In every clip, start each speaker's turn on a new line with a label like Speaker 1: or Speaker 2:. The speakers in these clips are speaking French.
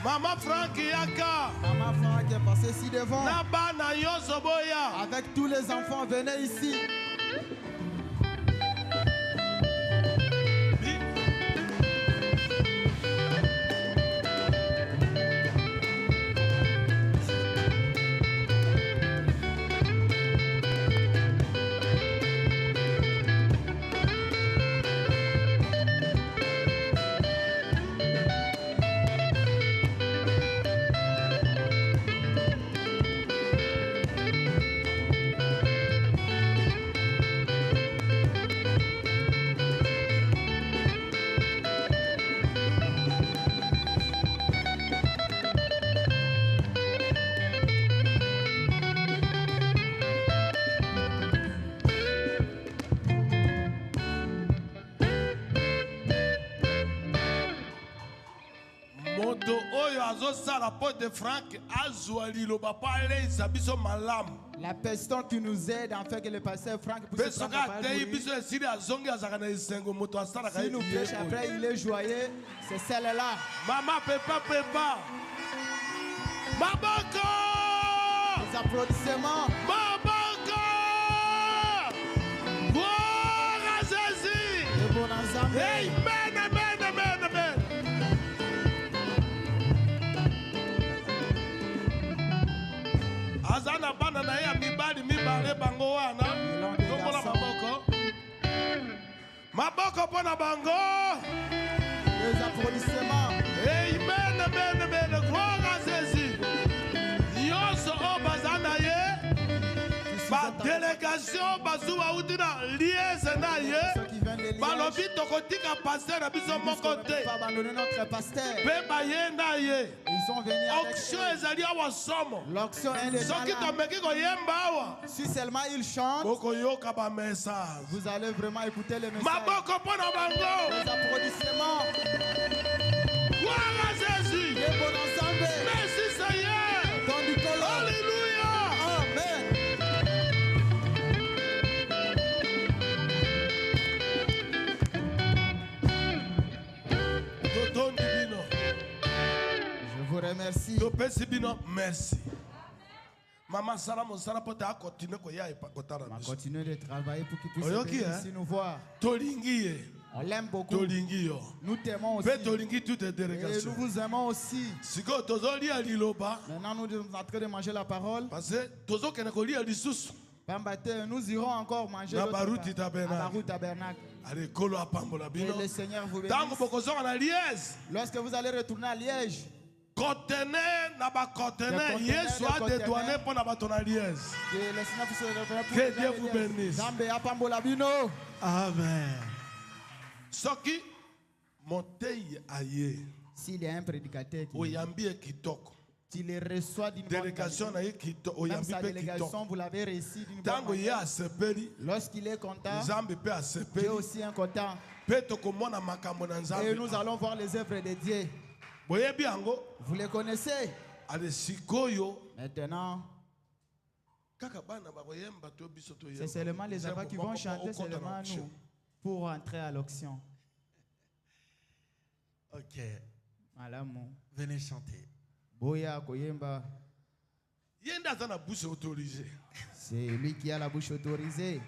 Speaker 1: Maman Franck Yaka.
Speaker 2: Maman Franck est passée ici devant.
Speaker 1: Naba na yoso boya.
Speaker 2: Avec tous les enfants, venez ici. La personne qui nous aide en fait que le pasteur Franck puisse prendre la parole. Si nous prêche après, il est joyeux, c'est celle-là.
Speaker 1: Maman, papa. Maboko!
Speaker 2: Les applaudissements.
Speaker 1: Maboko! Gloire à Jésus!
Speaker 2: Le bon ensemble.
Speaker 1: Amen. Azana bana na ya mibali mibale bango wana. Tomola maboko. Maboko pona bango.
Speaker 2: Les applaudissements.
Speaker 1: Amen. Gloire à Jésus. Yoso o bazana ye. Ba délégation bazuwa udina liesse na ye. Balobi tokotika pasteur na biso moko te.
Speaker 2: Pas abandonner notre pasteur.
Speaker 1: Pe ba ye na ye.
Speaker 2: Ils sont venus avec
Speaker 1: Auction ezali awa somo.
Speaker 2: l'auction est déjà
Speaker 1: Soki
Speaker 2: là.
Speaker 1: tomeki koyemba awa.
Speaker 2: Si seulement ils chantent,
Speaker 1: Bokoyoka ba message.
Speaker 2: vous allez vraiment écouter le message.
Speaker 1: Maboko pona bango.
Speaker 2: Les applaudissements.
Speaker 1: Gloire à Jésus.
Speaker 2: Le bon ensemble.
Speaker 1: Merci Seigneur.
Speaker 2: Don Nicolo.
Speaker 1: Alléluia.
Speaker 2: Amen. Je vous remercie.
Speaker 1: Merci. Maman Sarah, mon Sarah, peut continuer
Speaker 2: On va continuer de travailler pour qu'il puisse
Speaker 1: Oyoki,
Speaker 2: venir
Speaker 1: hein?
Speaker 2: ici nous voir.
Speaker 1: Tolingi.
Speaker 2: On l'aime beaucoup.
Speaker 1: Tolingi.
Speaker 2: Nous t'aimons aussi.
Speaker 1: Fais Tolingi toutes les
Speaker 2: Et
Speaker 1: délégations.
Speaker 2: nous vous aimons aussi.
Speaker 1: Siko tozoli à liloba.
Speaker 2: Maintenant, nous sommes en train de manger la parole.
Speaker 1: Parce que tozo kenekoli à lisusu.
Speaker 2: Pambaté, nous irons encore manger
Speaker 1: Na
Speaker 2: l'autre
Speaker 1: baruti
Speaker 2: part.
Speaker 1: tabernacle.
Speaker 2: À la route tabernacle.
Speaker 1: Allez, kolo à pambola
Speaker 2: Et
Speaker 1: bino.
Speaker 2: le Seigneur vous
Speaker 1: Tango
Speaker 2: bénisse.
Speaker 1: bokozo en Liège.
Speaker 2: Lorsque vous allez retourner à Liège,
Speaker 1: Conteneur na ba conteneur.
Speaker 2: Le conteneur,
Speaker 1: Yesu
Speaker 2: le
Speaker 1: a
Speaker 2: conteneur.
Speaker 1: dédouané pour na bato na Liège.
Speaker 2: que le Seigneur puisse revenir pour
Speaker 1: Que
Speaker 2: les
Speaker 1: Dieu
Speaker 2: gens de
Speaker 1: vous
Speaker 2: Liège.
Speaker 1: bénisse.
Speaker 2: Zambe apambola bino.
Speaker 3: Amen.
Speaker 1: Soki motei aye.
Speaker 2: S'il y a un prédicateur qui
Speaker 1: Oyambi kitoko.
Speaker 2: tu les reçois d'une bonne
Speaker 1: Délégation na
Speaker 2: qualité,
Speaker 1: ye kitoko.
Speaker 2: même
Speaker 1: Oyambi
Speaker 2: sa
Speaker 1: pe
Speaker 2: délégation,
Speaker 1: kitoko.
Speaker 2: vous l'avez reçu d'une bonne
Speaker 1: Tango ye
Speaker 2: manière.
Speaker 1: asepeli.
Speaker 2: Lorsqu'il est content,
Speaker 1: Nzambe pe
Speaker 2: Dieu
Speaker 1: asepeli.
Speaker 2: aussi est content.
Speaker 1: Pe tokomona makambo na
Speaker 2: Et
Speaker 1: Nzambe.
Speaker 2: nous allons voir les œuvres de Dieu.
Speaker 1: Boyebi yango.
Speaker 2: Vous les connaissez.
Speaker 1: Ale sikoyo.
Speaker 2: Maintenant,
Speaker 1: Kaka bana ba koyemba to biso to
Speaker 2: c'est seulement les enfants qui vont chanter seulement nous pour entrer à l'auction.
Speaker 3: Ok.
Speaker 2: Malamu.
Speaker 3: Venez chanter.
Speaker 2: Boya Koyemba,
Speaker 1: Yenda za na bouche autorisée.
Speaker 2: c'est lui qui a la bouche autorisée.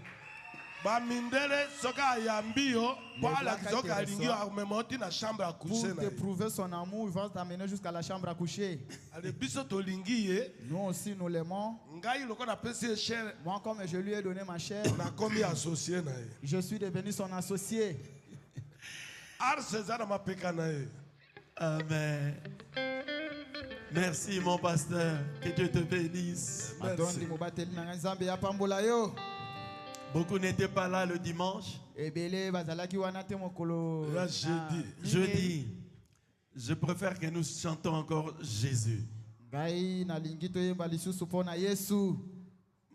Speaker 1: Ba mindele soka yambi yo. Po ala
Speaker 2: Black
Speaker 1: soka
Speaker 2: Eyed
Speaker 1: lingi yo amemoti na chambre à
Speaker 2: Pour
Speaker 1: coucher na.
Speaker 2: te prouver son amour, il va t'amener jusqu'à la chambre à coucher.
Speaker 1: Ale biso to lingi ye.
Speaker 2: Nous aussi, nous l'aimons.
Speaker 1: Ngai loko na pesi cher.
Speaker 2: Moi, comme je lui ai donné ma chair,
Speaker 1: Na komi associé na ye.
Speaker 2: je suis devenu son associé.
Speaker 1: Ar César ma peka na ye.
Speaker 3: Amen. Merci mon pasteur. Que Dieu te bénisse.
Speaker 2: Matondi mobateli na nzambe ya pambola yo.
Speaker 3: Beaucoup n'étaient pas là le dimanche.
Speaker 2: Ebele bazalaki wana te mokolo.
Speaker 1: Là jeudi.
Speaker 3: Jeudi, je préfère que nous chantons encore Jésus.
Speaker 2: Ngai nalingi toyemba lisusu mpona Yesu.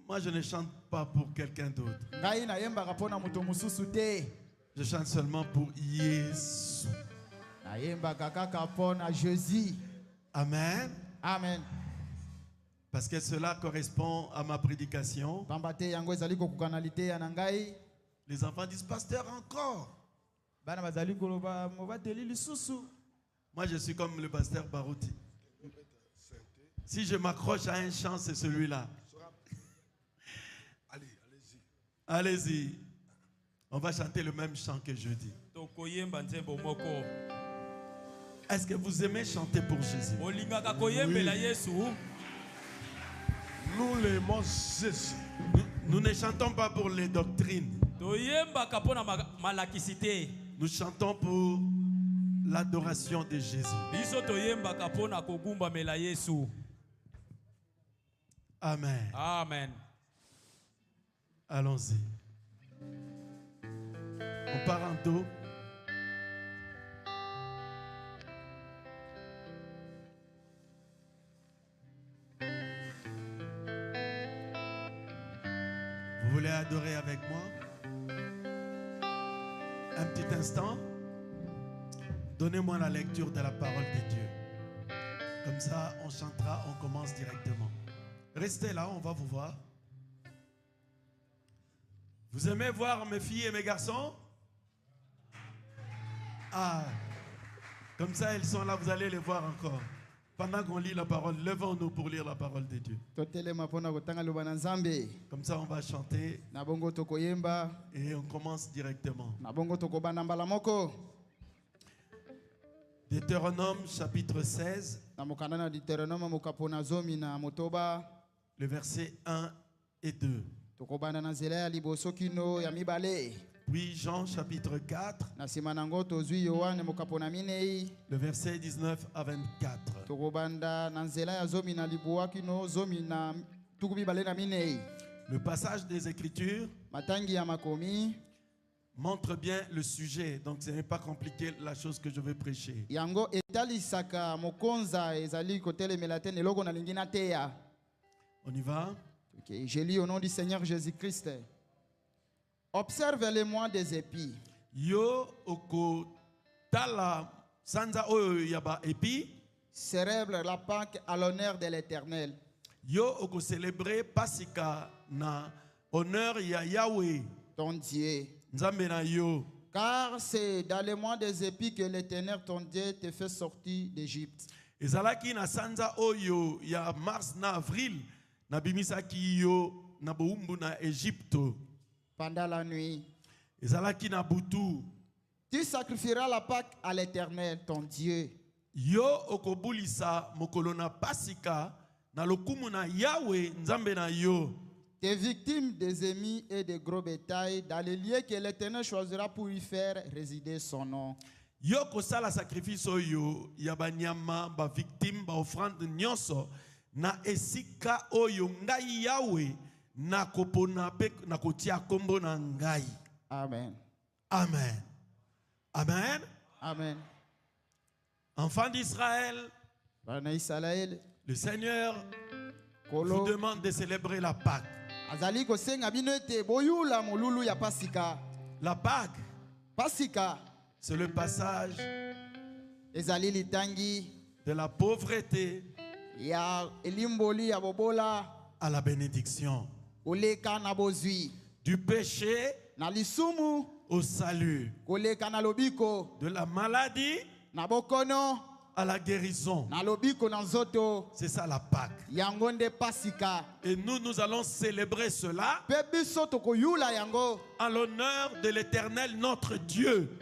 Speaker 3: Moi, je ne chante pas pour quelqu'un d'autre.
Speaker 2: Ngai nayembaka mpona moto mosusu te.
Speaker 3: Je chante seulement pour Jésus.
Speaker 2: Nayembaka kaka mpona Jésus.
Speaker 3: Amen.
Speaker 2: Amen.
Speaker 3: Parce que cela correspond à ma prédication.
Speaker 2: Pamba te yango ezali kokokana liteya na ngai.
Speaker 3: Les enfants disent, pasteur, encore.
Speaker 2: Bana bazali koloba mobateli lisusu.
Speaker 3: Moi, je suis comme le pasteur Barouti. Si je m'accroche à un chant, c'est celui-là.
Speaker 1: Allez, allez-y.
Speaker 3: Allez-y. On va chanter le même chant que jeudi. Est-ce que vous aimez chanter pour Jésus?
Speaker 1: Oui. Nous l'aimons Jésus.
Speaker 3: Nous ne chantons pas pour les doctrines. Nous chantons pour l'adoration de Jésus. Amen.
Speaker 1: Amen.
Speaker 3: Allons-y. On part en dos. Vous voulez adorer avec moi? Un petit instant. Donnez-moi la lecture de la parole de Dieu. Comme ça, on chantera, on commence directement. Restez là, on va vous voir. Vous aimez voir mes filles et mes garçons? Ah, comme ça, elles sont là, vous allez les voir encore. Pendant qu'on lit la parole, levons-nous pour lire la parole de Dieu. Comme ça, on va chanter et on commence directement. Deutéronome chapitre 16, le verset 1 et 2. Puis Jean chapitre 4, le verset 19 à 24. Le passage des Écritures montre bien le sujet, donc ce n'est pas compliqué la chose que je vais prêcher. On y va?
Speaker 2: Okay, je lis au nom du Seigneur Jésus-Christ. Observe les mois des épis.
Speaker 3: Yo oko tala sanza oyo yaba epi.
Speaker 2: Célèbre la Pâque à l'honneur de l'Éternel.
Speaker 3: Yo oko célébrer Pasika na honneur ya Yahweh.
Speaker 2: Ton Dieu.
Speaker 3: Nzambe na yo.
Speaker 2: Car c'est dans les mois des épis que l'Éternel ton Dieu te fait sortir d'Égypte.
Speaker 3: Ezalaki na sanza oyo ya mars na avril na bimisaki yo na boumbu na Égypte.
Speaker 2: Pendant la nuit.
Speaker 3: Ezalaki na butu.
Speaker 2: Tu sacrifieras la Pâque à l'Éternel ton Dieu.
Speaker 3: Yo okobulisa mokolo na Pasika na lokumu na Yahweh nzambe na yo.
Speaker 2: Tes victimes des émis et des gros bétail dans les lieux que l'Éternel choisira pour y faire résider son nom.
Speaker 3: Yo kosala sacrifice oyo ya banyama ba victime ba offrande nyonso na esika oyo ngai Yahweh na kopona pe na kotia kombo na ngai.
Speaker 2: Amen.
Speaker 3: Amen. Amen.
Speaker 2: Amen.
Speaker 3: Enfants d'Israël, le Seigneur vous demande de célébrer la Pâque. La Pâque, c'est le passage de la pauvreté à la bénédiction, du péché au salut, de la maladie à la guérison. C'est ça la Pâque. Et nous allons célébrer cela en l'honneur de l'Éternel notre Dieu.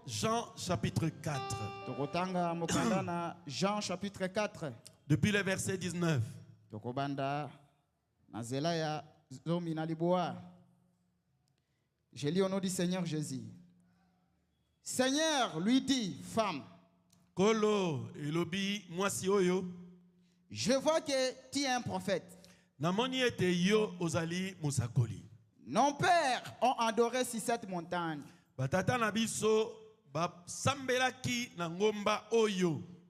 Speaker 3: Jean chapitre 4.
Speaker 2: Jean chapitre 4.
Speaker 3: Depuis le verset 19.
Speaker 2: Je lis au nom du Seigneur Jésus. Seigneur lui dit, femme, je vois que tu es un prophète. Nos pères ont adoré sur cette montagne.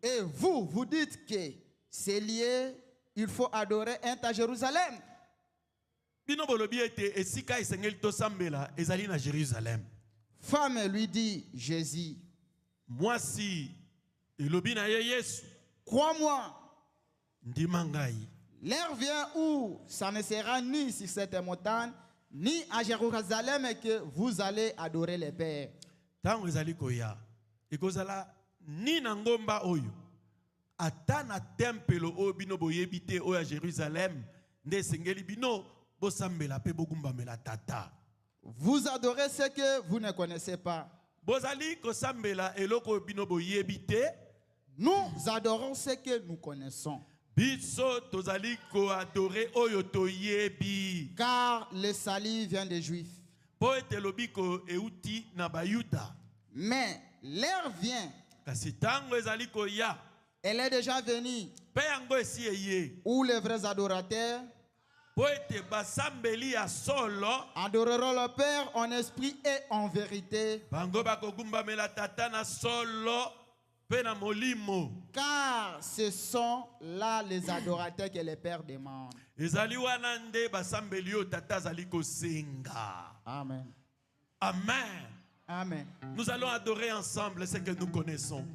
Speaker 2: Et vous dites que c'est lié, il faut adorer à Jérusalem. Femme lui dit, Jésus, crois-moi, l'heure vient où ça ne sera ni sur cette montagne, ni à Jérusalem que vous allez adorer les pères.
Speaker 3: ata na temple o bino boyebite o ya Jérusalem nde sengeli bino bosambela pe bogumbamela tata.
Speaker 2: Vous adorez ce que vous ne connaissez pas.
Speaker 3: Bozali kosambela eloko bino boyebite.
Speaker 2: Nous adorons ce que nous connaissons.
Speaker 3: Biso tozali ko adorer oyo toyebi.
Speaker 2: Car le salut vient des Juifs.
Speaker 3: Po ete lobiko euti na bayuda.
Speaker 2: Mais l'heure vient.
Speaker 3: Kasi tango ezali ko ya.
Speaker 2: Elle est déjà venue.
Speaker 3: Pe yango esi eye.
Speaker 2: Où les vrais adorateurs
Speaker 3: Po ete basambeli ya solo.
Speaker 2: adoreront le Père en esprit et en vérité.
Speaker 3: Bango bakogumbamela tata na solo.
Speaker 2: Car ce sont là les adorateurs que le Père demande. Amen.
Speaker 3: Amen.
Speaker 2: Amen.
Speaker 3: Nous allons adorer ensemble ce que nous connaissons.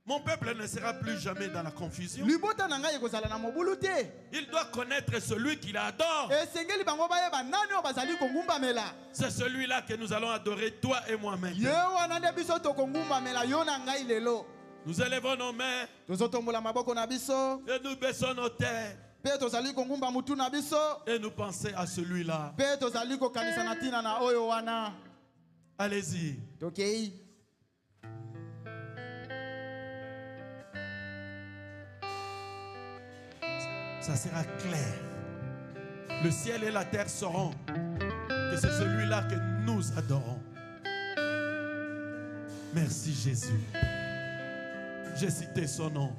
Speaker 3: Mon peuple ne sera plus jamais dans la confusion. Il doit connaître celui qu'il adore. C'est celui-là que nous allons adorer, toi et moi maintenant. Nous élevons nos mains et nous baissons nos têtes et nous pensons à celui-là. Allez-y. Ça sera clair. Le ciel et la terre sauront que c'est celui-là que nous adorons. Merci Jésus. J'ai cité son nom.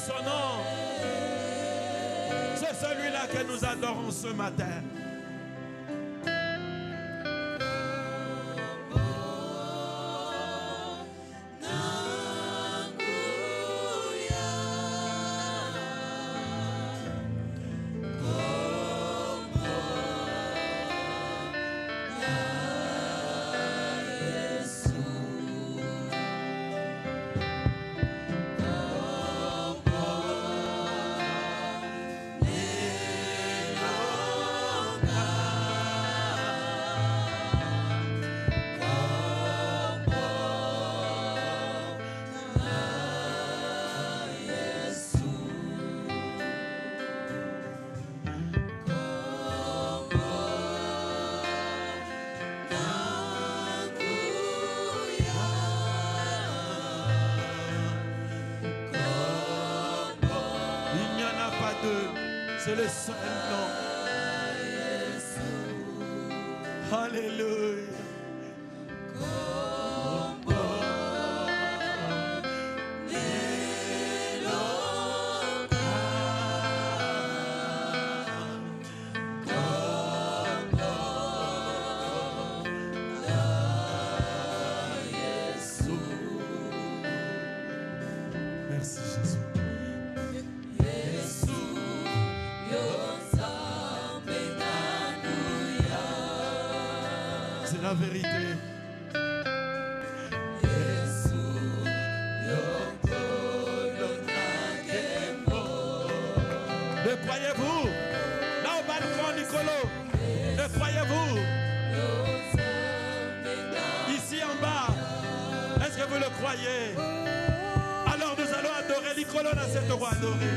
Speaker 3: Son nom, c'est celui-là que nous adorons ce matin. C'est le seul nom. Alléluia. Merci Jésus. C'est la vérité. Le croyez-vous? Là au balcon, Nicolo. Le croyez-vous? Ici en bas. Est-ce que vous le croyez? Alors nous allons adorer Nicolo dans cette roi adorée.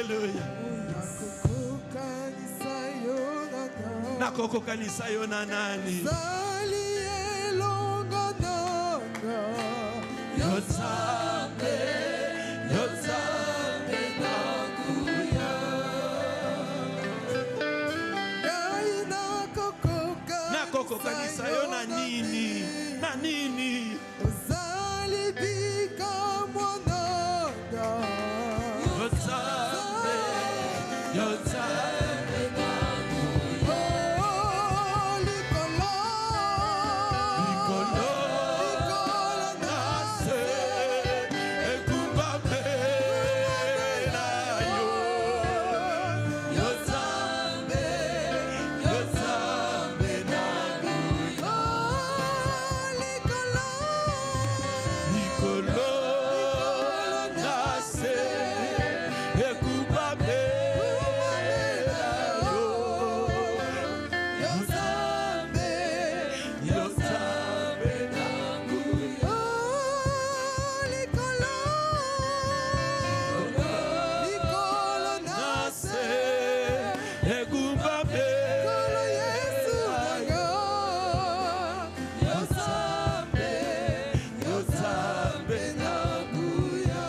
Speaker 3: Alléluia. Nakoko kanisa yo na nani? Yozabe, Yozabe nakuya. Nakoko kanisa yo na nini? Na nini? Yozabe, Yozabe nakuya.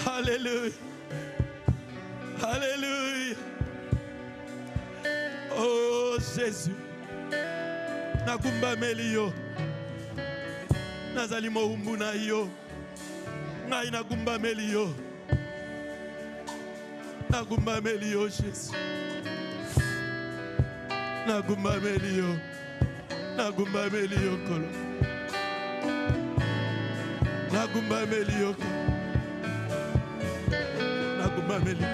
Speaker 3: Alléluia. Alléluia. Oh Jésus. Nakumba melio. Nazali moumbu na yo. Ngai nakumba melio. Nakumba melio Jésus. Nakumba melio. Nakumba melio kolo. Nakumba melio kolo. Nakumba melio.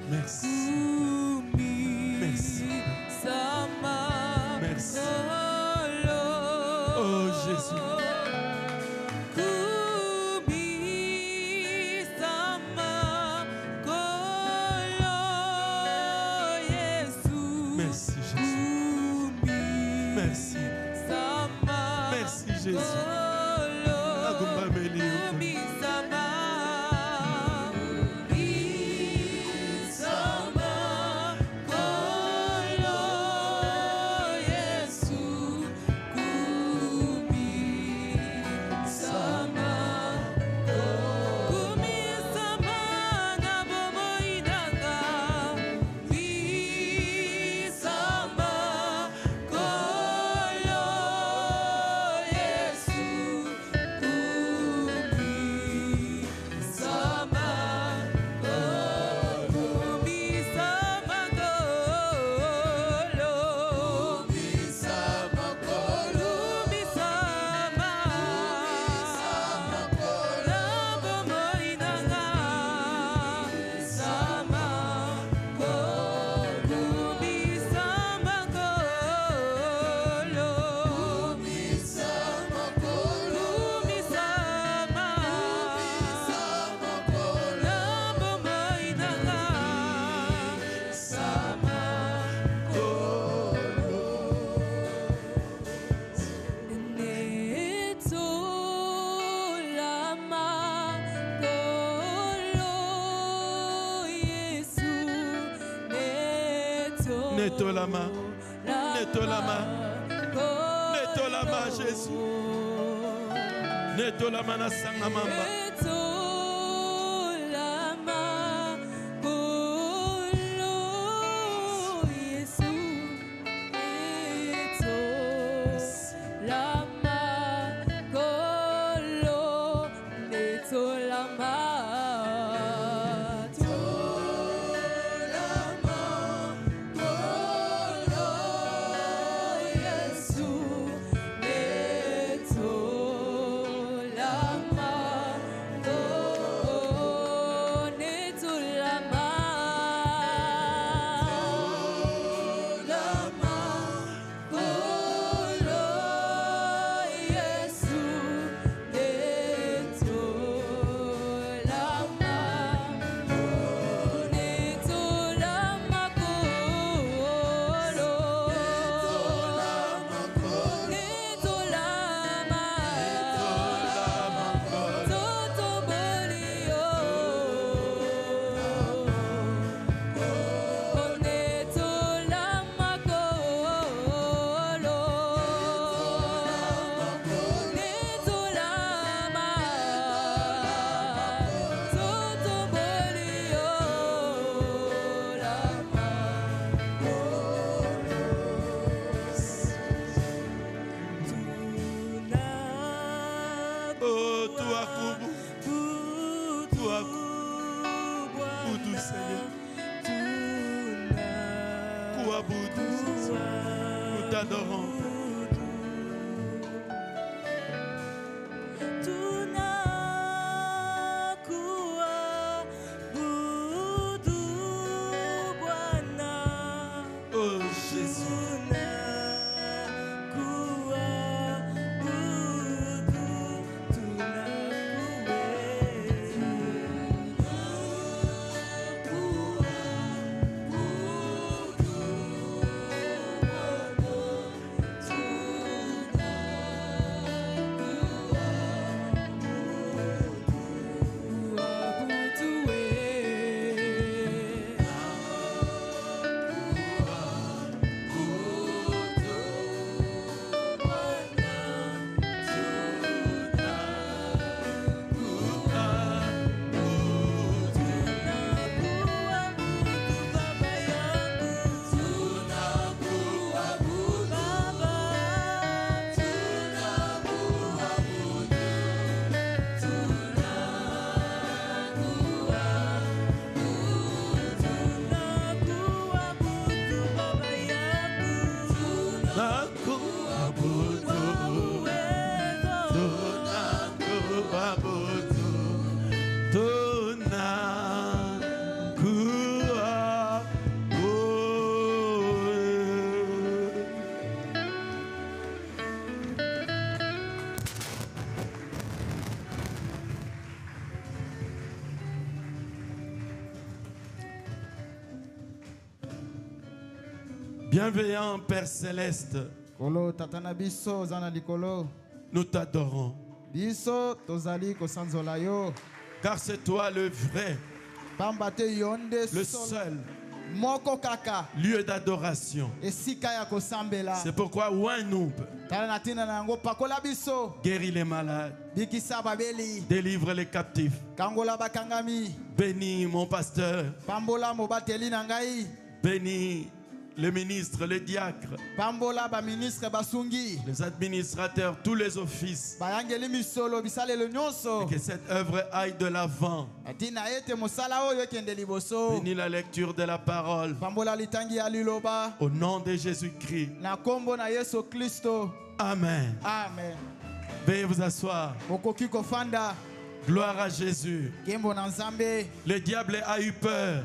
Speaker 3: Merci. Merci. Merci. Oh Jésus. Merci Jésus. Merci. Merci Jésus. Nakumba melio. Netolama, Netolama, Netolama Jésus, Netolama na sanga mamba. Kuabudu, Seigneur. Kuabudu, Seigneur. Nous t'adorons. Oh Jésus. Bienveillant Père Céleste,
Speaker 2: Kolo tatana biso zana likolo.
Speaker 3: nous t'adorons.
Speaker 2: Biso tozali kosanzola yo.
Speaker 3: Car c'est toi le vrai,
Speaker 2: Pambate yonde
Speaker 3: le
Speaker 2: sol.
Speaker 3: seul
Speaker 2: Moko kaka.
Speaker 3: lieu d'adoration.
Speaker 2: Esika ya kosambela.
Speaker 3: C'est pourquoi Wanoup
Speaker 2: Tala natina nango pakola biso.
Speaker 3: guérit les malades,
Speaker 2: Bikisa babeli.
Speaker 3: délivre les captifs.
Speaker 2: Kangola bakangami.
Speaker 3: Bénis mon pasteur,
Speaker 2: Pambola mobateli nangai.
Speaker 3: bénis les ministres, les diacres,
Speaker 2: Pambola ba ministre basungi.
Speaker 3: les administrateurs, tous les offices.
Speaker 2: Bayangeli misolo bisale le nyonso.
Speaker 3: Que cette œuvre aille de l'avant.
Speaker 2: Atina ete mosala oyo kende liboso.
Speaker 3: Bénis la lecture de la parole.
Speaker 2: Pambola litangi ya liloba.
Speaker 3: Au nom de Jésus-Christ.
Speaker 2: Na kombo na Yesu Kristo.
Speaker 3: Amen.
Speaker 2: Amen.
Speaker 3: Veuillez vous asseoir.
Speaker 2: Bokoki kofanda.
Speaker 3: Gloire à Jésus.
Speaker 2: Kembo na Nzambe.
Speaker 3: Le diable a eu peur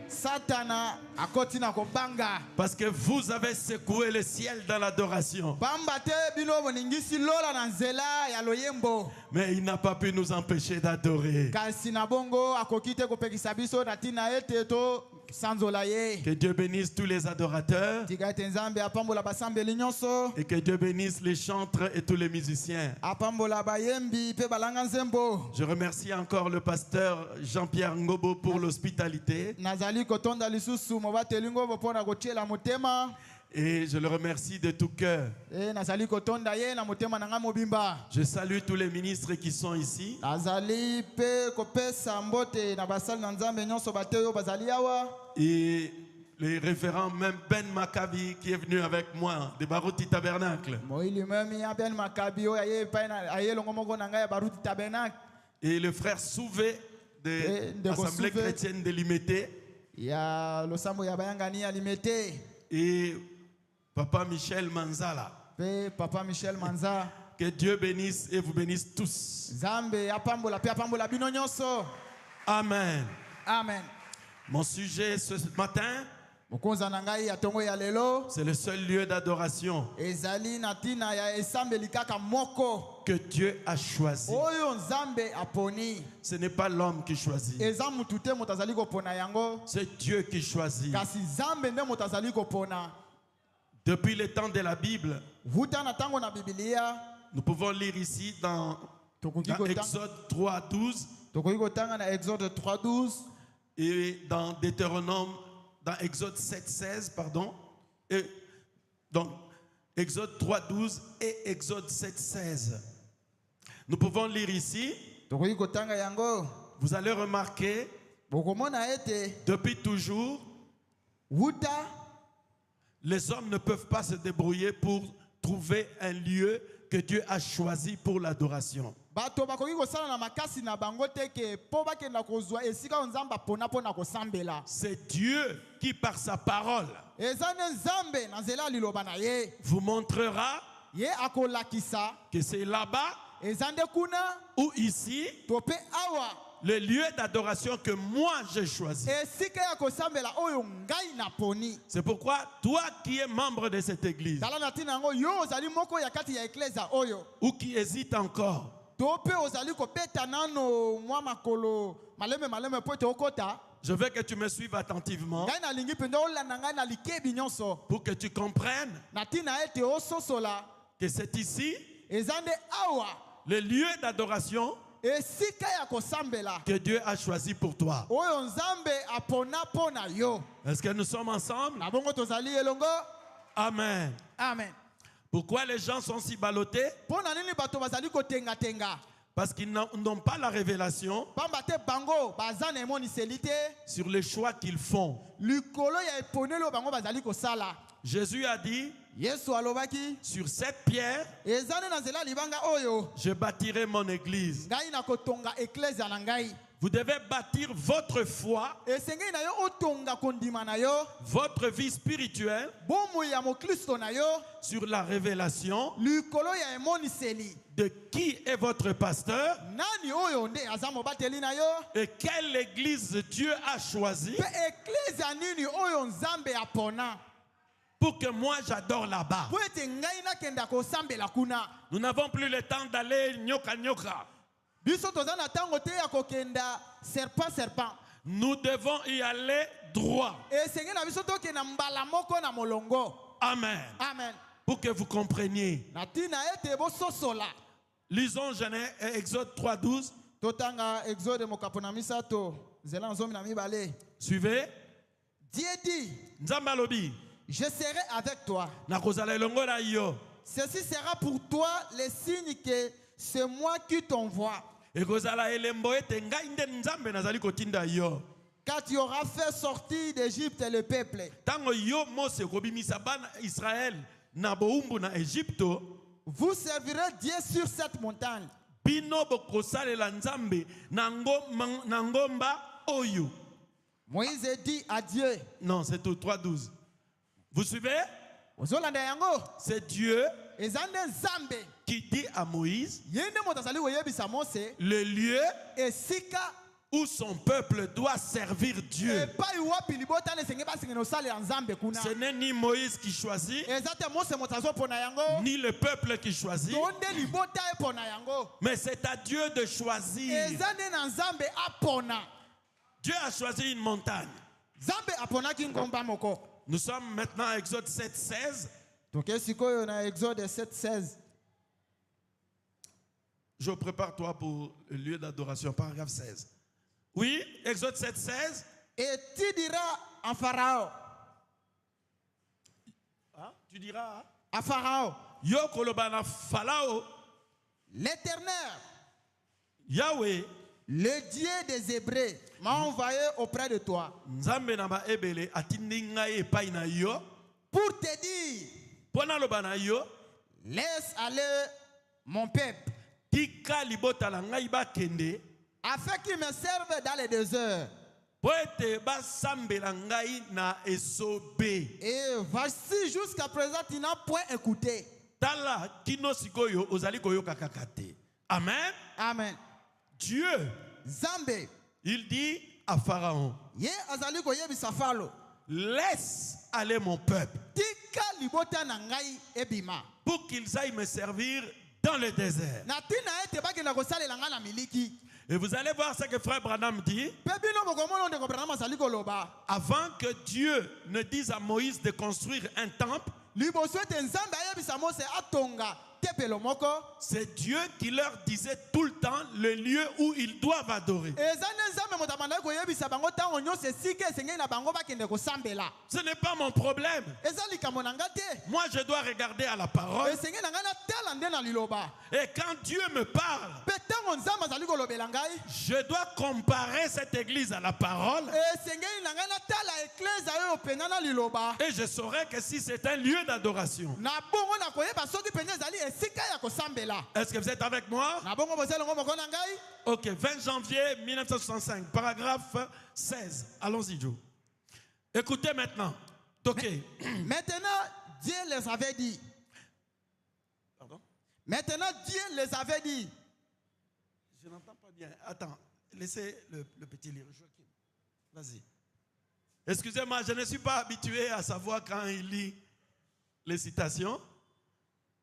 Speaker 2: Satana akoti na kobanga.
Speaker 3: parce que vous avez secoué le ciel dans l'adoration.
Speaker 2: Pamba te bino boningisi lola na nzela ya loyembo.
Speaker 3: Mais il n'a pas pu nous empêcher d'adorer.
Speaker 2: Kasi na bongo akoki te kopekisa biso na tina ete to sanzola ye.
Speaker 3: Que Dieu bénisse tous les adorateurs
Speaker 2: Tika ete Nzambe apambola basambeli nyonso.
Speaker 3: et que Dieu bénisse les chantres et tous les musiciens.
Speaker 2: Apambola bayembi pe balanga nzembo.
Speaker 3: Je remercie encore le pasteur Jean-Pierre Ngobo pour l'hospitalité
Speaker 2: Nazali kotonda lisusu mobateli ngobo pona kotiela motema.
Speaker 3: et je le remercie de tout cœur.
Speaker 2: Nazali kotonda ye na motema nanga mobimba.
Speaker 3: Je salue tous les ministres qui sont ici.
Speaker 2: Nazali pe kopesa mbote na basali na Nzambe nyonso bateyo bazali awa.
Speaker 3: Et le référent même Ben Maccabi qui est venu avec moi de Barouti Tabernacle.
Speaker 2: Moili memi ya Ben Maccabi oyo aye pa na aye longo moko na ngai ya Baruti Tabernacle.
Speaker 3: Et le frère Souvé de l'Assemblée chrétienne de Limité.
Speaker 2: Ya losambo ya bayangani ya limete.
Speaker 3: Et Papa Michel Manzala.
Speaker 2: Pe Papa Michel Manza.
Speaker 3: Que Dieu bénisse et vous bénisse tous.
Speaker 2: Nzambe apambola pe apambola bino nyonso.
Speaker 3: Amen.
Speaker 2: Amen.
Speaker 3: Mon sujet ce matin,
Speaker 2: Mokonza na ngai ya tongo ya lelo.
Speaker 3: c'est le seul lieu d'adoration
Speaker 2: Ezali na tina ya esambeli kaka moko.
Speaker 3: que Dieu a choisi.
Speaker 2: Oyo Nzambe aponi.
Speaker 3: Ce n'est pas l'homme qui choisit,
Speaker 2: Eza mutu te mutazali kopona yango.
Speaker 3: c'est Dieu qui choisit.
Speaker 2: Kasi Nzambe nde mutazali kopona.
Speaker 3: Depuis le temps de la Bible,
Speaker 2: Vuta na tango na Biblia.
Speaker 3: nous pouvons lire ici dans Exode 3:12
Speaker 2: Tokoki kotanga na Exode 3:12
Speaker 3: et dans Deutéronome, dans Exode 7:16, pardon. Et donc, Exode 3:12 et Exode 7:16. Nous pouvons lire ici,
Speaker 2: tokoki kotanga yango.
Speaker 3: vous allez remarquer,
Speaker 2: Bokomona ete
Speaker 3: depuis toujours,
Speaker 2: wuta
Speaker 3: les hommes ne peuvent pas se débrouiller pour trouver un lieu que Dieu a choisi pour l'adoration.
Speaker 2: bato bakoki kosala na makasi na bango te ke po bakenda kozwa esika oyo nzambe apona mpona kosambela.
Speaker 3: C'est Dieu qui, par sa parole,
Speaker 2: eza nde nzambe na nzela ya liloba na ye
Speaker 3: vous montrera
Speaker 2: ye akolakisa
Speaker 3: que c'est là-bas
Speaker 2: eza nde kuna
Speaker 3: ou ici
Speaker 2: to mpe awa
Speaker 3: le lieu d'adoration que moi j'ai choisi.
Speaker 2: esika ya kosambela oyo ngai naponi.
Speaker 3: C'est pourquoi toi qui es membre de cette église
Speaker 2: tala na ntina yango yo ozali moko ya kati ya eklezia oyo
Speaker 3: ou qui hésite encore,
Speaker 2: to mpe ozali kobeta nano mwa makolo maleme po ete okota.
Speaker 3: je veux que tu me suives attentivement
Speaker 2: ngai nalingi mpenza olanda ngai na likebi nyonso
Speaker 3: pour que tu comprennes
Speaker 2: na ntina ete ososola
Speaker 3: que c'est ici
Speaker 2: eza nde awa
Speaker 3: le lieu d'adoration
Speaker 2: esika ya kosambela
Speaker 3: que Dieu a choisi pour toi.
Speaker 2: oyo nzambe apona mpo na yo.
Speaker 3: Est-ce que nous sommes ensemble?
Speaker 2: na bongo tozali elongo.
Speaker 3: Amen.
Speaker 2: Amen.
Speaker 3: Pourquoi les gens sont si ballottés?
Speaker 2: mpo na nini bato bazali kotengatenga?
Speaker 3: Parce qu'ils n'ont pas la révélation
Speaker 2: pamba te bango baza na emoniseli te
Speaker 3: sur les choix qu'ils font.
Speaker 2: likolo ya eponeli oyo bango bazali kosala.
Speaker 3: Jésus a dit,
Speaker 2: yesu alobaki
Speaker 3: sur cette pierre,
Speaker 2: eza nde na nzela ya libanga oyo
Speaker 3: je bâtirai mon église.
Speaker 2: ngai nakotonga eklezia na ngai.
Speaker 3: Vous devez bâtir votre foi,
Speaker 2: esengeli na yo otonga kondima na yo
Speaker 3: votre vie spirituelle
Speaker 2: bomoi ya mokristo na yo
Speaker 3: sur la révélation
Speaker 2: likolo ya emoniseli
Speaker 3: de qui est votre pasteur
Speaker 2: nani oyo nde aza mobateli na yo
Speaker 3: et quelle église Dieu a choisi
Speaker 2: mpe eklezia nini oyo nzambe apona
Speaker 3: pour que moi j'adore là-bas.
Speaker 2: po ete ngai nakenda kosambela kuna.
Speaker 3: Nous n'avons plus le temps d'aller nyoka nyoka.
Speaker 2: biso toza na ntango te ya kokenda serpent.
Speaker 3: Nous devons y aller droit.
Speaker 2: esengeli na biso tokenda mbala moko na molongo.
Speaker 3: Amen.
Speaker 2: Amen.
Speaker 3: Pour que vous compreniez.
Speaker 2: na ntina ete bososola.
Speaker 3: Lisons Genèse, Exode 3:12.
Speaker 2: totanga exode mokapo na misato nzela na zomi na mibale.
Speaker 3: Suivez.
Speaker 2: Dieu dit,
Speaker 3: Nzambe alobi,
Speaker 2: je serai avec toi.
Speaker 3: nakozala elongo na yo.
Speaker 2: Ceci sera pour toi le signe que c'est moi qui t'envoie.
Speaker 3: Ekozala elembo ete ngai nde Nzambe nazali kotinda yo.
Speaker 2: Quand tu auras fait sortir d'Égypte le peuple,
Speaker 3: Tango yo Mose kobimisa bana Israël na boumbu na Egypto,
Speaker 2: vous servirez Dieu sur cette montagne.
Speaker 3: bino bokosalela Nzambe na ngomba oyo.
Speaker 2: Moïse dit à Dieu,
Speaker 3: Non, c'est tout 3:12. Vous suivez?
Speaker 2: ozolanda yango,
Speaker 3: C'est Dieu
Speaker 2: eza nde nzambe
Speaker 3: qui dit à Moïse
Speaker 2: ye nde moto azali koyebisa Mose
Speaker 3: le lieu
Speaker 2: esika
Speaker 3: où son peuple doit servir Dieu.
Speaker 2: epai wapi libota esengeli basengeli kosalela nzambe kuna.
Speaker 3: Ce n'est ni Moïse qui choisit,
Speaker 2: eza te Mose moto azopona yango
Speaker 3: ni le peuple qui choisit,
Speaker 2: to nde libota epona yango,
Speaker 3: mais c'est à Dieu de choisir.
Speaker 2: eza nde na nzambe apona.
Speaker 3: Dieu a choisi une montagne.
Speaker 2: nzambe aponaki ngomba moko.
Speaker 3: Nous sommes maintenant à Exode 7:16.
Speaker 2: toke sikoyo na exode 7:16.
Speaker 3: Je prépare-toi pour le lieu d'adoration, paragraphe 16. Oui, Exode 7:16.
Speaker 2: Et tu diras à Pharaon,
Speaker 3: Tu diras,
Speaker 2: à Pharaon,
Speaker 3: Yo kolobana Falao,
Speaker 2: l'Éternel,
Speaker 3: Yahweh,
Speaker 2: le Dieu des Hébreux, m'a envoyé auprès de toi
Speaker 3: Nzambe na ba ebele atindi ngai epai na yo,
Speaker 2: pour te dire,
Speaker 3: pona lobana yo,
Speaker 2: laisse aller mon peuple,
Speaker 3: tika libota la ngai bakende,
Speaker 2: afin qu'il me serve dans le désert.
Speaker 3: po ete basambela ngai na esobe.
Speaker 2: Et voici jusqu'à présent, tu n'as point écouté.
Speaker 3: Tala kino sikoyo ozali koyoka kaka te. Amen.
Speaker 2: Amen.
Speaker 3: Dieu,
Speaker 2: Zambe,
Speaker 3: il dit à Pharaon,
Speaker 2: ye azali koyebisa Falo,
Speaker 3: laisse aller mon peuple
Speaker 2: tika libota na ngai ebima.
Speaker 3: pour qu'ils aillent me servir dans le désert.
Speaker 2: Na tina ete bakenda kosalela ngai na miliki.
Speaker 3: Et vous allez voir ce que frère Branham dit.
Speaker 2: Pe bino bokomona ndeko Branham azali koloba.
Speaker 3: Avant que Dieu ne dise à Moïse de construire un temple,
Speaker 2: Liboso ete nzambe ayebisa Mose atonga tempelo moko.
Speaker 3: c'est Dieu qui leur disait tout le temps le lieu où ils doivent adorer.
Speaker 2: Eza ne nzambe moto abandaki koyebisa bango ntango nyonso esika esengeli na bango bakende kosambela.
Speaker 3: Ce n'est pas mon problème.
Speaker 2: Eza likambo na nga te.
Speaker 3: Moi, je dois regarder à la parole.
Speaker 2: Esengeli na ngai natala nde na liloba.
Speaker 3: Et quand Dieu me parle,
Speaker 2: Pe ntango nzambe azali kolobela ngai,
Speaker 3: je dois comparer cette église à la parole.
Speaker 2: esengeli na ngai natala eklezia oyo penza na liloba.
Speaker 3: Et je saurai que si c'est un lieu d'adoration,
Speaker 2: Na bongo na koyeba soki penza ezali
Speaker 3: Est-ce que vous êtes avec moi? Ok, 20 janvier 1965, paragraphe 16. Allons-y, Joe. Écoutez maintenant. Ok.
Speaker 2: Maintenant, Dieu les avait dit.
Speaker 3: Pardon?
Speaker 2: Maintenant, Dieu les avait dit.
Speaker 3: Je n'entends pas bien. Attends, laissez le petit lire. Joachim, vas-y. Excusez-moi, je ne suis pas habitué à savoir quand il lit les citations.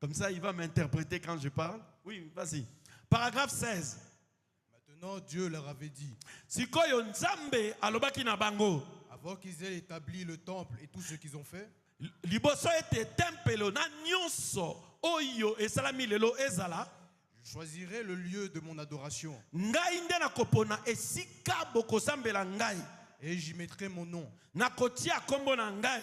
Speaker 3: Comme ça, il va m'interpréter quand je parle. Oui, vas-y. Paragraphe 16.
Speaker 4: Maintenant, Dieu leur avait dit,
Speaker 3: Sikoyo nzambe alobaki na bango.
Speaker 4: avant qu'ils aient établi le temple et tout ce qu'ils ont fait,
Speaker 3: Liboso ete tempelo na nyonso oyo esalami lelo ezala.
Speaker 4: je choisirai le lieu de mon adoration
Speaker 3: Ngai nde nakopona esika bokosambela ngai.
Speaker 4: et j'y mettrai mon nom.
Speaker 3: Nakotia kombo na ngai.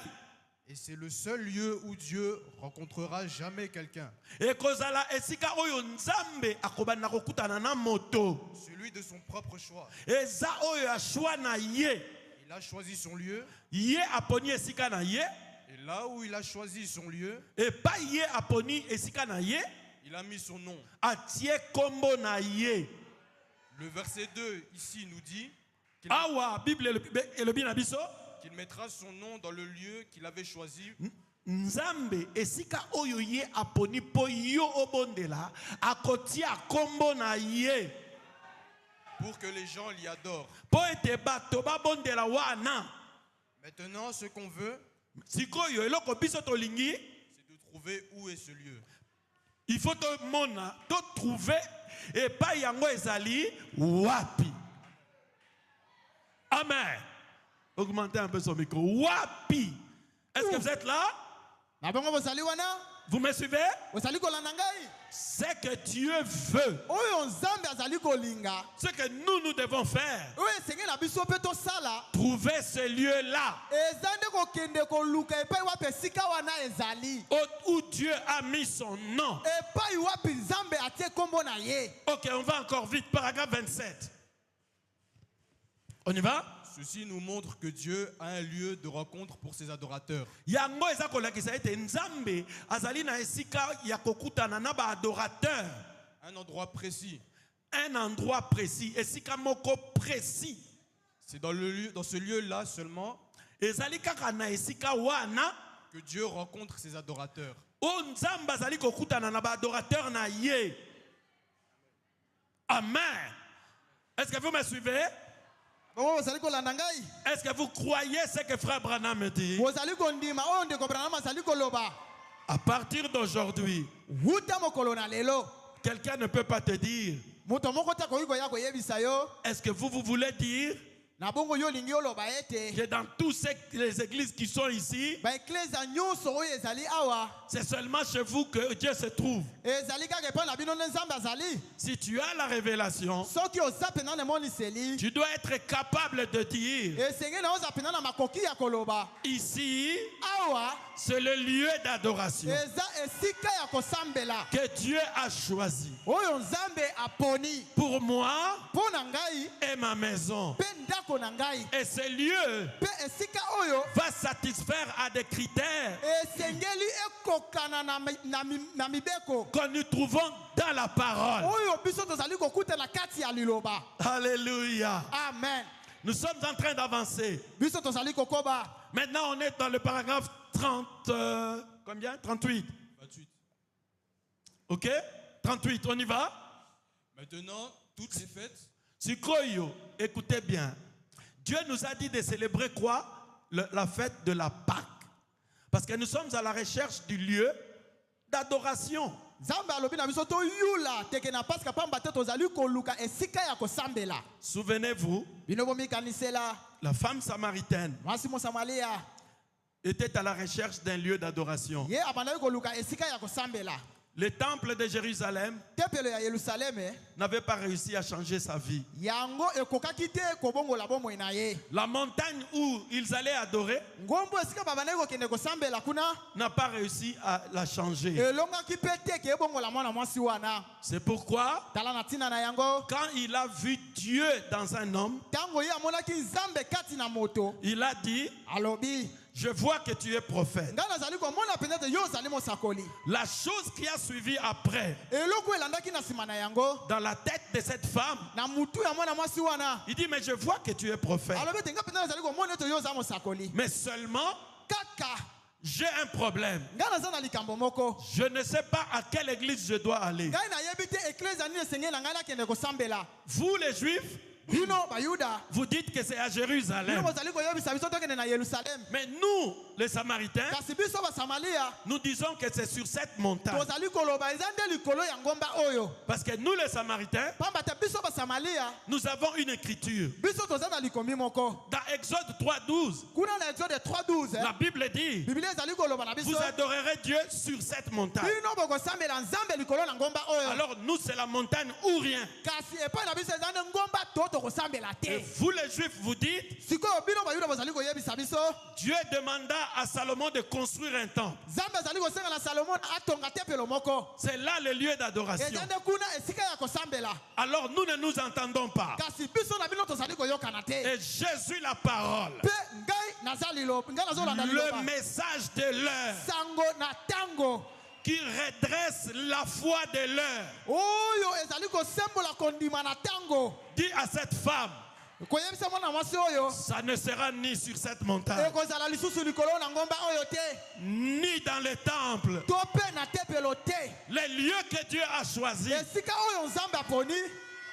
Speaker 4: Et c'est le seul lieu où Dieu rencontrera jamais quelqu'un.
Speaker 3: Ekozala esika oyo nzambe akobanda kokutana na moto.
Speaker 4: Celui de son propre choix.
Speaker 3: Eza oyo ashwa na ye.
Speaker 4: Il a choisi son lieu.
Speaker 3: Ye aponi esika na ye.
Speaker 4: Et là où il a choisi son lieu,
Speaker 3: Et pas ye aponi esika na ye.
Speaker 4: il a mis son nom.
Speaker 3: Atie kombo na ye.
Speaker 4: Le verset 2 ici nous dit
Speaker 3: Awa Bible elobi na biso.
Speaker 4: qu'il mettra son nom dans le lieu qu'il avait choisi
Speaker 3: Nzambe esika oyo ye aponi po yo obondela akotia kombo na ye.
Speaker 4: pour que les gens l'y adorent.
Speaker 3: Po ete bato babondela wana.
Speaker 4: Maintenant, ce qu'on veut,
Speaker 3: Sikoyo eloko biso tolingi.
Speaker 4: c'est de trouver où est ce lieu.
Speaker 3: Il faut te mona, te trouver et pas yango ezali wapi. Amen. Augmentez un peu son micro. Wapi. Est-ce que vous êtes là? Vous me suivez? Ce que Dieu veut, ce que nous devons faire, trouver ce lieu-là où Dieu a mis son nom. Ok, on va encore vite. Paragraphe 27. On y va?
Speaker 4: Ceci nous montre que Dieu a un lieu de rencontre pour ses adorateurs.
Speaker 3: Yango eza kolakisa ete nzambe azali na esika ya kokutana na ba adorateur.
Speaker 4: Un endroit précis.
Speaker 3: Un endroit précis, esika moko précis.
Speaker 4: C'est dans ce lieu-là seulement
Speaker 3: Ezali kaka na esika wana
Speaker 4: que Dieu rencontre ses adorateurs.
Speaker 3: o nzambe azali kokutana na ba adorateur na ye. Amen. Est-ce que vous me suivez? Est-ce que vous croyez ce que frère Branham me dit? À partir d'aujourd'hui, quelqu'un ne peut pas te dire, est-ce que vous voulez dire que dans toutes les églises qui sont ici, c'est seulement chez vous que Dieu se trouve? Si tu as la révélation, tu dois être capable de dire, ici, c'est le lieu d'adoration que Dieu a choisi pour moi et ma maison. Et ce lieu va satisfaire à des critères que nous trouvons dans la parole. Alléluia.
Speaker 2: Amen.
Speaker 3: Nous sommes en train d'avancer. Maintenant, on est dans le paragraphe 38.
Speaker 4: 28.
Speaker 3: Ok? 38, on y va?
Speaker 4: Maintenant, toutes ces fêtes,
Speaker 3: Sikoyo, écoutez bien. Dieu nous a dit de célébrer quoi? La fête de la Pâque. Parce que nous sommes à la recherche du lieu d'adoration. Souvenez-vous, la femme samaritaine était à la recherche d'un lieu d'adoration. Le temple de Jérusalem n'avait pas réussi à changer sa vie. La montagne où ils allaient adorer n'a pas réussi à la changer. C'est pourquoi, quand il a vu Dieu dans un homme, il a dit, je vois que tu es prophète.
Speaker 2: nga nazali komona peut-être yo ozali mosakoli.
Speaker 3: La chose qui a suivi après,
Speaker 2: Eloko elandaki na nsima na yango
Speaker 3: dans la tête de cette femme,
Speaker 2: na mutu ya mwana mwasi wana
Speaker 3: il dit, mais je vois que tu es prophète.
Speaker 2: alobi ete nga peut-être nazali komona ete yo oza mosakoli
Speaker 3: Mais seulement,
Speaker 2: kaka
Speaker 3: j'ai un problème.
Speaker 2: nga naza na likambo moko
Speaker 3: Je ne sais pas à quelle église je dois aller.
Speaker 2: ngai nayebi te eklezia nini esengeli na ngai nakende kosambela.
Speaker 3: Vous les Juifs,
Speaker 2: bino bayuda
Speaker 3: vous dites que c'est à
Speaker 2: bino
Speaker 3: Jérusalem.
Speaker 2: bozali koyebisa biso tokende na yerusalem
Speaker 3: Mais nous, les Samaritains,
Speaker 2: kasi biso basamaria
Speaker 3: nous disons que c'est sur cette montagne.
Speaker 2: tozali koloba eza nde likolo ya ngomba oyo
Speaker 3: Parce que nous, les Samaritains,
Speaker 2: pamba te biso basamaria
Speaker 3: nous avons une écriture.
Speaker 2: biso toza na likomi moko
Speaker 3: Dans Exode 3:12,
Speaker 2: kuna na exode 3:12
Speaker 3: la Bible dit,
Speaker 2: biblia ezali koloba na biso
Speaker 3: vous adorerez Dieu sur cette montagne.
Speaker 2: bino bokosambela nzambe likolo na ngomba oyo
Speaker 3: Alors nous, c'est la montagne ou rien.
Speaker 2: kasi epai na biso eza nde ngomba to tokosambela
Speaker 3: Et
Speaker 2: te
Speaker 3: vous, les Juifs, vous dites,
Speaker 2: sikoyo bino bayuda bozali koyebisa biso
Speaker 3: Dieu demanda à Salomon de construire un temple.
Speaker 2: nzambe azali kosenga na salomon atonga tempelo moko
Speaker 3: C'est là le lieu d'adoration.
Speaker 2: eza nde kuna esika ya kosambela
Speaker 3: Alors nous ne nous entendons pas.
Speaker 2: kasi biso na bino tozali koyokana te
Speaker 3: Et Jésus, la parole,
Speaker 2: mpe ngai naza liloba ngai nazolanda liloba
Speaker 3: le message de l'heure
Speaker 2: sango na tango
Speaker 3: qui redresse la foi de l'heure,
Speaker 2: oyo ezali kosembola kondima na tango
Speaker 3: dit à cette femme,
Speaker 2: koyebisa mwana mwasi oyo
Speaker 3: ça ne sera ni sur cette montagne,
Speaker 2: ekozala lisusu likolo na ngomba oyo te
Speaker 3: ni dans les temples,
Speaker 2: to mpe na tempelo te
Speaker 3: les lieux que Dieu a choisis.
Speaker 2: esika oyo nzambe aponi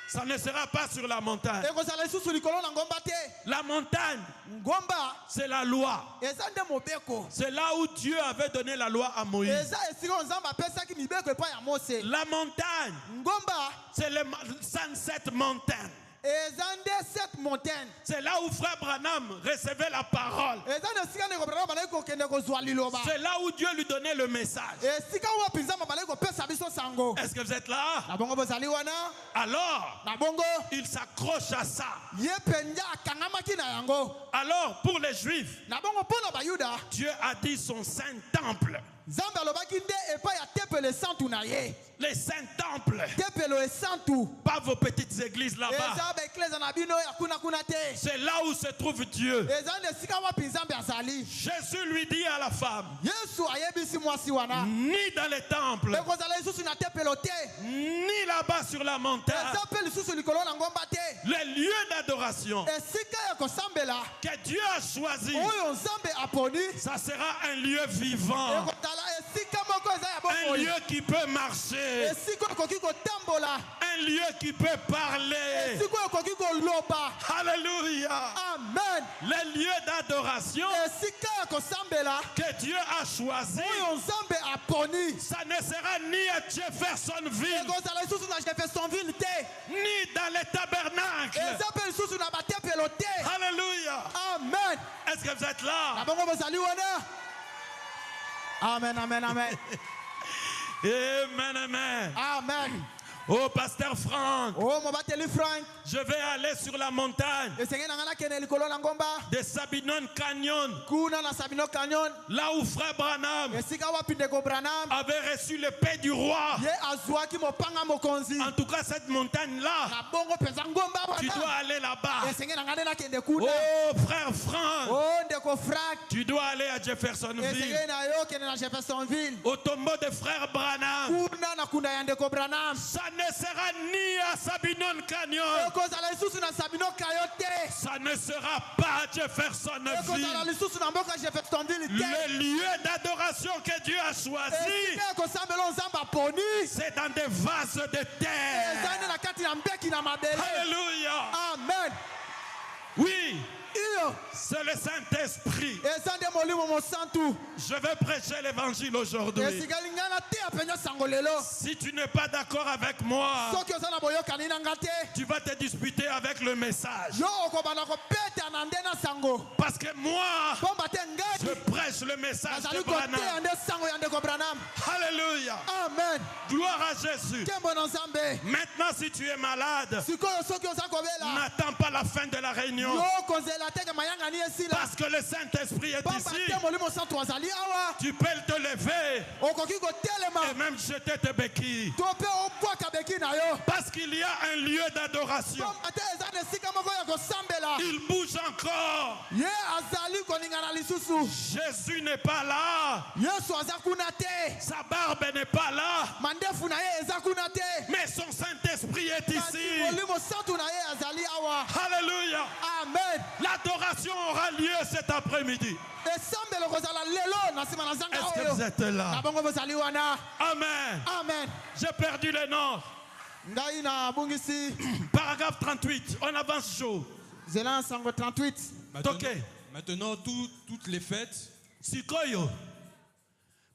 Speaker 3: Ça ne sera pas sur la montagne.
Speaker 2: ekozala lisusu likolo na ngomba te
Speaker 3: La montagne,
Speaker 2: ngomba
Speaker 3: c'est la loi.
Speaker 2: eza nde mobeko
Speaker 3: C'est là où Dieu avait donné la loi à Moïse.
Speaker 2: eza esika oyo nzambe apesaki mibeko epai ya mose
Speaker 3: La montagne,
Speaker 2: ngomba
Speaker 3: c'est le Sunset Mountain.
Speaker 2: eza nde cette montagne
Speaker 3: C'est là où frère Branham recevait la parole.
Speaker 2: eza nde esika ndeko brana balaki kokende kozwa liloba
Speaker 3: C'est là où Dieu lui donnait le message.
Speaker 2: esika oyo pinzama balaki kopesa biso sango
Speaker 3: Est-ce que vous êtes là?
Speaker 2: na bongo bozali wana
Speaker 3: Alors,
Speaker 2: na bongo
Speaker 3: il s'accroche à ça.
Speaker 2: ye mpenza akangamaki na yango
Speaker 3: Alors, pour les Juifs,
Speaker 2: na bongo mpo na bayuda
Speaker 3: Dieu a dit son saint temple.
Speaker 2: nzambe alobaki nde epai ya tempelo esantu na ye
Speaker 3: Les saints temples.
Speaker 2: tempelo esantu
Speaker 3: Pas vos petites églises là-bas.
Speaker 2: eza baeklezia na bino ya kuna te
Speaker 3: C'est là où se trouve Dieu.
Speaker 2: eza nde esika wapi nzambe azali
Speaker 3: Jésus lui dit à la femme,
Speaker 2: yesu ayebisi mwasi wana
Speaker 3: ni dans les temples,
Speaker 2: ekozala lisusu na tempelo te
Speaker 3: ni là-bas sur la montagne,
Speaker 2: eza mpe lisusu likolo na ngomba te
Speaker 3: les lieux d'adoration
Speaker 2: esika ya kosambela
Speaker 3: que Dieu a choisi,
Speaker 2: oyo nzambe aponi
Speaker 3: ça sera un lieu vivant,
Speaker 2: ekozala esika moko eza ya
Speaker 3: un
Speaker 2: bomoi
Speaker 3: lieu qui peut marcher,
Speaker 2: esika ekoki kotambola
Speaker 3: un lieu qui peut parler.
Speaker 2: esika ekoki koloba
Speaker 3: Alléluia.
Speaker 2: amen
Speaker 3: Les lieux d'adoration
Speaker 2: esika ya kosambela
Speaker 3: que Dieu a choisi,
Speaker 2: oyo nzambe aponi
Speaker 3: ça ne sera ni à Jeffersonville,
Speaker 2: ekozala lisusu na jeffersonville te
Speaker 3: ni dans les tabernacles.
Speaker 2: eza mpe lisusu na batempelo te
Speaker 3: Alléluia.
Speaker 2: amen
Speaker 3: Est-ce que vous êtes
Speaker 2: na
Speaker 3: là?
Speaker 2: bongo bozali wana amen amen amen
Speaker 3: Amen, amen.
Speaker 2: amen
Speaker 3: Oh, pasteur Franck,
Speaker 2: o mobateli frank
Speaker 3: je vais aller sur la montagne
Speaker 2: esengeli na ngai nakende likolo na ngomba
Speaker 3: de Sabinon Canyon,
Speaker 2: kuna na sabino canyon
Speaker 3: là où frère Branham
Speaker 2: esika wapi ndeko branham
Speaker 3: avait reçu le paix du roi.
Speaker 2: ye azwaki mopanga mokonzi
Speaker 3: En tout cas, cette montagne-là,
Speaker 2: na bongo mpenza ngomba
Speaker 3: tu dois
Speaker 2: wana
Speaker 3: aller là-bas.
Speaker 2: esengeli na ngai nde nakende kuna
Speaker 3: Oh, frère Franck,
Speaker 2: o ndeko frank
Speaker 3: tu dois aller à Jeffersonville,
Speaker 2: esengeli na yo okende na jeffersonville
Speaker 3: au tombeau de frère Branham.
Speaker 2: kuna na kunda ya ndeko branham
Speaker 3: Ça ne sera ni à Sabinon Canyon,
Speaker 2: ekozala lisusu na sabino kayo te
Speaker 3: ça ne sera pas à
Speaker 2: ekozala
Speaker 3: Jeffersonville.
Speaker 2: lisusu na mboka jeffersonville te
Speaker 3: Le lieu d'adoration que Dieu a choisi,
Speaker 2: esika ya kosambela nzambe aponi
Speaker 3: c'est dans des vases de terre.
Speaker 2: eza nde na kati na mbeki na mabele
Speaker 3: Alléluia.
Speaker 2: amen
Speaker 3: Oui,
Speaker 2: iyo
Speaker 3: c'est le Saint-Esprit.
Speaker 2: eza nde molimo mosantu
Speaker 3: Je vais prêcher l'évangile aujourd'hui.
Speaker 2: esikali ngai na te apenya sango lelo
Speaker 3: Si tu n'es pas d'accord avec moi,
Speaker 2: soki oza na boyokani na nga te
Speaker 3: tu vas te disputer avec le message.
Speaker 2: yo okobanda kopeta na nde na sango
Speaker 3: Parce que moi,
Speaker 2: pomba te
Speaker 3: je
Speaker 2: ngai
Speaker 3: prêche le message de
Speaker 2: nazali koteya
Speaker 3: Branham.
Speaker 2: nde sango ya ndeko branham
Speaker 3: Alléluia.
Speaker 2: amen
Speaker 3: Gloire à Jésus.
Speaker 2: nkembo na nzambe
Speaker 3: Maintenant, si tu es malade,
Speaker 2: sikoyo soki oza kobela
Speaker 3: n'attends pas la fin de la réunion.
Speaker 2: yo kozela teke mayangani esila
Speaker 3: Parce que le Saint-Esprit est
Speaker 2: pomba
Speaker 3: ici.
Speaker 2: te molimo santu azali awa
Speaker 3: Tu peux te lever
Speaker 2: okoki kotelema
Speaker 3: et même jeter tes béquilles.
Speaker 2: to mpe obwaka beki na yo
Speaker 3: Parce qu'il y a un lieu d'adoration.
Speaker 2: pomba te eza na esika moko ya kosambela
Speaker 3: Il bouge encore.
Speaker 2: ye azali koninga
Speaker 3: Jésus n'est pas là. Sa barbe n'est pas là. Mais son Saint-Esprit est ici. Alléluia.
Speaker 2: Amen.
Speaker 3: L'adoration aura lieu cet après-midi. Est-ce que vous êtes là? Amen.
Speaker 2: Amen.
Speaker 3: J'ai perdu le nom. Paragraphe 38. On avance chaud.
Speaker 2: 38.
Speaker 4: Maintenant, toutes les fêtes,
Speaker 3: Sikoyo.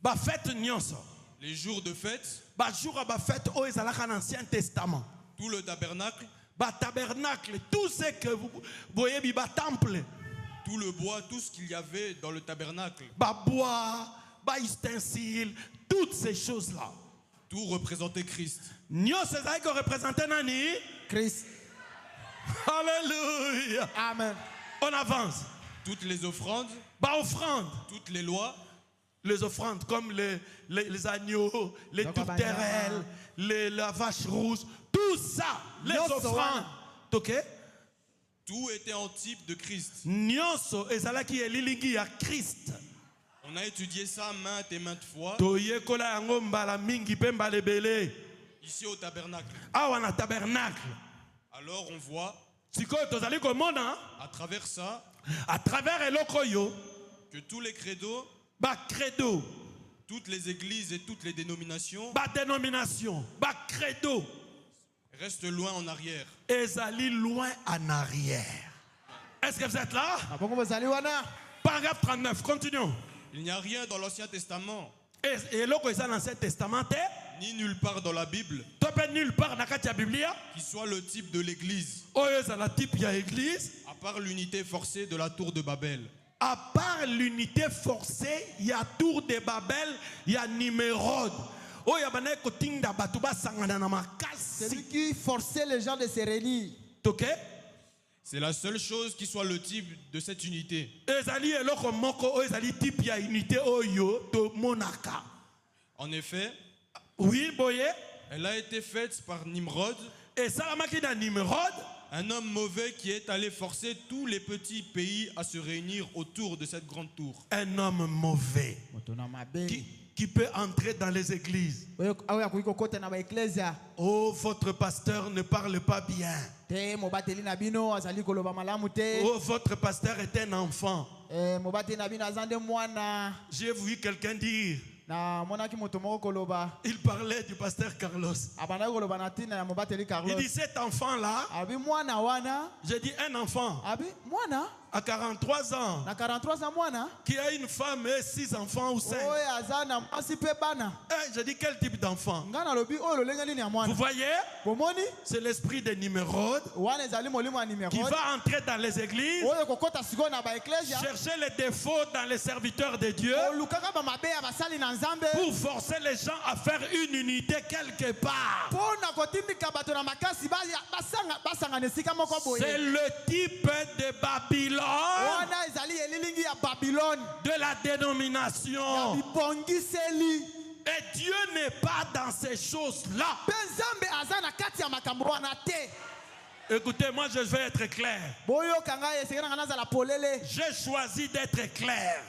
Speaker 3: Ba fête nyonso.
Speaker 4: les jours de fête,
Speaker 3: Ba jour ba fête au ezalaka dans l'Ancien Testament.
Speaker 4: tout le tabernacle,
Speaker 3: Ba tabernacle, tout ce que vous voyez ba temple.
Speaker 4: tout le bois, tout ce qu'il y avait dans le tabernacle,
Speaker 3: Ba bois, ba ustensile, toutes ces choses-là.
Speaker 4: tout représentait Christ.
Speaker 3: Nyonso ezalaka représenter nani?
Speaker 2: Christ.
Speaker 3: Alléluia.
Speaker 2: Amen.
Speaker 3: On avance.
Speaker 4: Toutes les offrandes,
Speaker 3: Bah offrande.
Speaker 4: toutes les lois,
Speaker 3: Les offrandes comme les agneaux, les tourterelles, la vache rouge, tout ça, les offrandes. Ok?
Speaker 4: tout était en type de Christ.
Speaker 3: Nyonso ezalaki elilingi ya Christ.
Speaker 4: On a étudié ça maintes et maintes fois
Speaker 3: Toyekola yango mbala mingi pe mbala ebele.
Speaker 4: ici au tabernacle.
Speaker 3: Awa na tabernacle.
Speaker 4: Alors on voit
Speaker 3: Sikoyo tozali komona
Speaker 4: à travers ça
Speaker 3: à travers eloko yo
Speaker 4: que tous les credos,
Speaker 3: ba credo,
Speaker 4: toutes les églises et toutes les dénominations
Speaker 3: ba dénomination, ba credo
Speaker 4: restent loin en arrière.
Speaker 3: ezali loin en arrière. Est-ce que vous êtes là? Paragraphe 39, continuons.
Speaker 4: Il n'y a rien dans l'Ancien Testament,
Speaker 3: Et eloko eza dans l'Ancien Testament te
Speaker 4: ni nulle part dans la Bible,
Speaker 3: tope nulle part na kati ya Biblia
Speaker 4: qui soit le type de l'église,
Speaker 3: oyo ezala type ya église
Speaker 4: à part l'unité forcée de la tour de Babel.
Speaker 3: à part l'unité forcée ya tour de Babel ya Nimérode oyo bana kotinda bato basangana na makasi.
Speaker 2: Celui qui forçait les gens de se réunir.
Speaker 3: Ok?
Speaker 4: C'est la seule chose qui soit le type de cette unité.
Speaker 3: Ezali eloko moko oyo ezali type ya unité oyo to monaka.
Speaker 4: En effet,
Speaker 3: Oui, boye.
Speaker 4: elle a été faite par Nimrod,
Speaker 3: Et salamaki na Nimérode,
Speaker 4: un homme mauvais qui est allé forcer tous les petits pays à se réunir autour de cette grande tour.
Speaker 3: un homme mauvais qui peut entrer dans les églises. Oh, votre pasteur ne parle pas bien. Oh, votre pasteur est un enfant. J'ai vu quelqu'un dire, il parlait du pasteur Carlos. Il dit cet enfant-là, j'ai dit un enfant à 43 ans qui a une femme et 6 enfants ou 5. J'ai dit quel type d'enfant? Vous voyez, c'est l'esprit de Nimérode qui va entrer dans les églises, chercher les défauts dans les serviteurs de Dieu pour forcer les gens à faire une unité quelque part. C'est le type de Babylone, de la dénomination. Et Dieu n'est pas dans ces choses-là. Écoutez, moi je vais être clair. J'ai choisi d'être clair.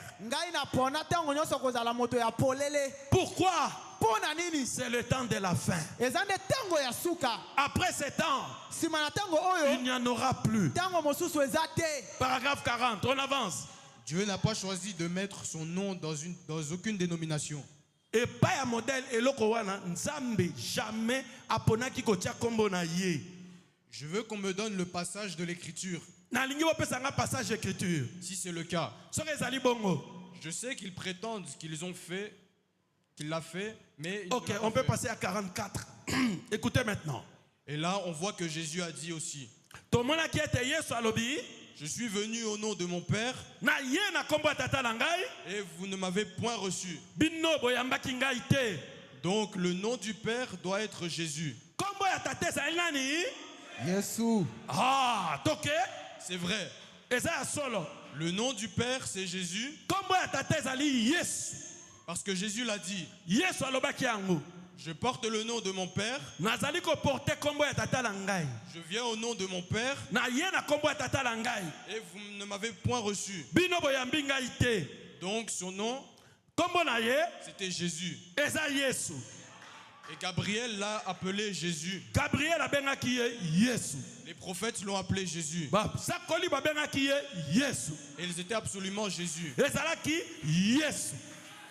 Speaker 3: Pourquoi? C'est le temps de la fin. Après ce temps, il n'y en aura plus. Paragraphe 40, on avance.
Speaker 4: Dieu n'a pas choisi de mettre son nom dans aucune dénomination.
Speaker 3: Et pas un modèle eloko wana nzambe jamais aponaki kotia kombo na ye.
Speaker 4: Je veux qu'on me donne le passage de l'écriture.
Speaker 3: Na lingi bopesanga passage d'écriture.
Speaker 4: Si c'est le cas,
Speaker 3: Soki ezali bongo.
Speaker 4: je sais qu'ils prétendent qu'il l'a fait, mais il
Speaker 3: OK,
Speaker 4: ne l'a
Speaker 3: on
Speaker 4: pas
Speaker 3: peut
Speaker 4: fait.
Speaker 3: passer à 44. Écoutez maintenant.
Speaker 4: Et là, on voit que Jésus a dit aussi,
Speaker 3: Tomona ki ete Yesu alobi,
Speaker 4: je suis venu au nom de mon Père
Speaker 3: na ye na kombo ya tata na ngai,
Speaker 4: et vous ne m'avez point reçu.
Speaker 3: bino boyambaki ngai te.
Speaker 4: Donc le nom du Père doit être Jésus.
Speaker 3: Kombo ya tata ezali nani?
Speaker 2: Yesu.
Speaker 3: Ah, toke.
Speaker 4: C'est vrai.
Speaker 3: Eza ya solo.
Speaker 4: Le nom du Père, c'est Jésus,
Speaker 3: Kombo ya tata ezali Yesu.
Speaker 4: parce que Jésus l'a dit.
Speaker 3: Yesu alobaki yango.
Speaker 4: Je porte le nom de mon père.
Speaker 3: Nazali ko porter kombo ya tata na ngai.
Speaker 4: Je viens au nom de mon père.
Speaker 3: Na ye na kombo ya tata na ngai.
Speaker 4: Et vous ne m'avez point reçu.
Speaker 3: Bino boyambi ngai te.
Speaker 4: Donc son nom,
Speaker 3: Kombo na ye
Speaker 4: c'était Jésus.
Speaker 3: eza Yesu.
Speaker 4: Et Gabriel l'a appelé Jésus.
Speaker 3: Gabriel abengaki ye Yesu.
Speaker 4: Les prophètes l'ont appelé Jésus.
Speaker 3: Ba sakoli babengaki ye Yesu.
Speaker 4: Et ils étaient absolument Jésus.
Speaker 3: Ezalaki Yesu.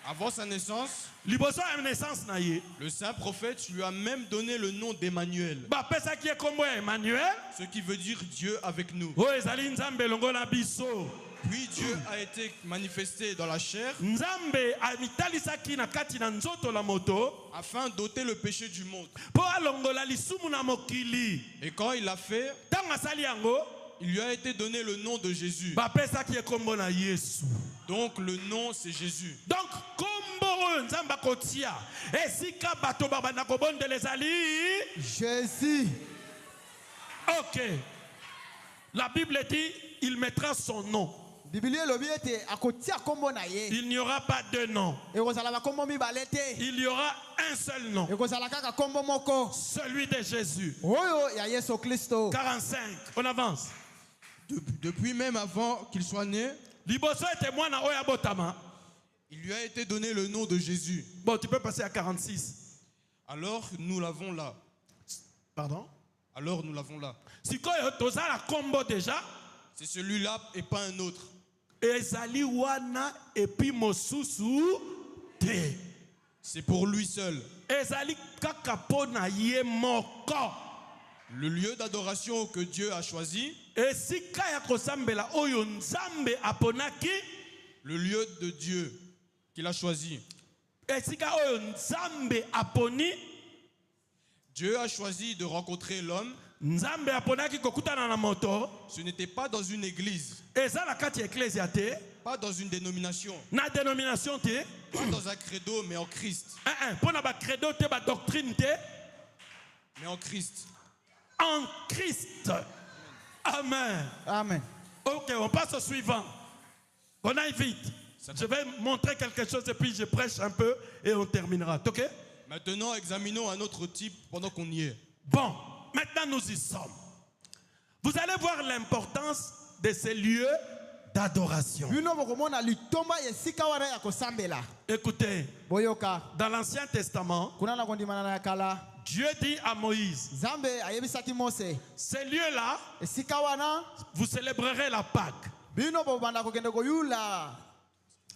Speaker 4: Avant sa naissance,
Speaker 3: Liboso ya naissance na ye.
Speaker 4: le saint prophète lui a même donné le nom d'Emmanuel.
Speaker 3: Ba pesaki ye kombo ya Emmanuel.
Speaker 4: Ce qui veut dire Dieu avec nous.
Speaker 3: O ezali nzambe longola biso.
Speaker 4: Puis Dieu a été manifesté dans la chair
Speaker 3: Nzambe amitalisaki na kati na nzoto la moto.
Speaker 4: afin d'ôter le péché du monde.
Speaker 3: Po alongola lisumu na mokili.
Speaker 4: Et quand il l'a fait,
Speaker 3: Tanga sali yango.
Speaker 4: il lui a été donné le nom de Jésus.
Speaker 3: Ba pesaki ye kombo na Yesu.
Speaker 4: Donc le nom c'est Jésus.
Speaker 3: Donc kombo oyo nzambe akotia. Esika bato babanda kobondela ezali.
Speaker 2: Jésus.
Speaker 3: Ok. La Bible dit il mettra son nom.
Speaker 2: Biblia lobi ete akotia kombo na ye.
Speaker 3: Il n'y aura pas de nom.
Speaker 2: Ekozala ba kombo mibale te.
Speaker 3: Il y aura un seul nom.
Speaker 2: Ekozala kaka kombo moko.
Speaker 3: Celui de Jésus.
Speaker 2: Oyo ya Yesu Kristo.
Speaker 3: 45. On avance.
Speaker 4: Depuis même avant qu'il soit né,
Speaker 3: Liboso était mwana oya botama.
Speaker 4: il lui a été donné le nom de Jésus.
Speaker 3: Bon, tu peux passer à 46.
Speaker 4: Alors nous l'avons là.
Speaker 3: Pardon?
Speaker 4: Alors nous l'avons là.
Speaker 3: Sikoyo toza la kombo déjà.
Speaker 4: C'est celui-là et pas un autre.
Speaker 3: Ezali wana epi mosusu te.
Speaker 4: C'est pour lui seul.
Speaker 3: Ezali kaka pona ye moko.
Speaker 4: Le lieu d'adoration que Dieu a choisi,
Speaker 3: Esika ya kosambela oyo nzambe aponaki.
Speaker 4: le lieu de Dieu qu'il a choisi.
Speaker 3: Esika oyo nzambe aponi.
Speaker 4: Dieu a choisi de rencontrer l'homme.
Speaker 3: Nzambe aponaki kokutana na moto.
Speaker 4: Ce n'était pas dans une église,
Speaker 3: Eza la kati ecclesia te.
Speaker 4: pas dans une dénomination,
Speaker 3: Na dénomination te.
Speaker 4: pas dans un credo, mais en Christ.
Speaker 3: Pona ba credo te ba doctrine te.
Speaker 4: Mais en Christ.
Speaker 3: En Christ. Amen.
Speaker 2: Amen.
Speaker 3: Ok, on passe au suivant. On aille vite. Je vais montrer quelque chose et puis je prêche un peu et on terminera. Ok?
Speaker 4: Maintenant, examinons un autre type pendant qu'on y est.
Speaker 3: Bon, maintenant nous y sommes. Vous allez voir l'importance de ces lieux d'adoration.
Speaker 2: Bino bokomona litomba yesika wana ya kosambela.
Speaker 3: Écoutez,
Speaker 2: Boyoka.
Speaker 3: dans l'Ancien Testament,
Speaker 2: Kuna na kondimana na kala.
Speaker 3: Dieu dit à Moïse,
Speaker 2: Zambe ayebisaki Mose.
Speaker 3: ces lieux-là,
Speaker 2: Esika wana
Speaker 3: vous célébrerez la Pâque.
Speaker 2: bino bobanda kokende koyula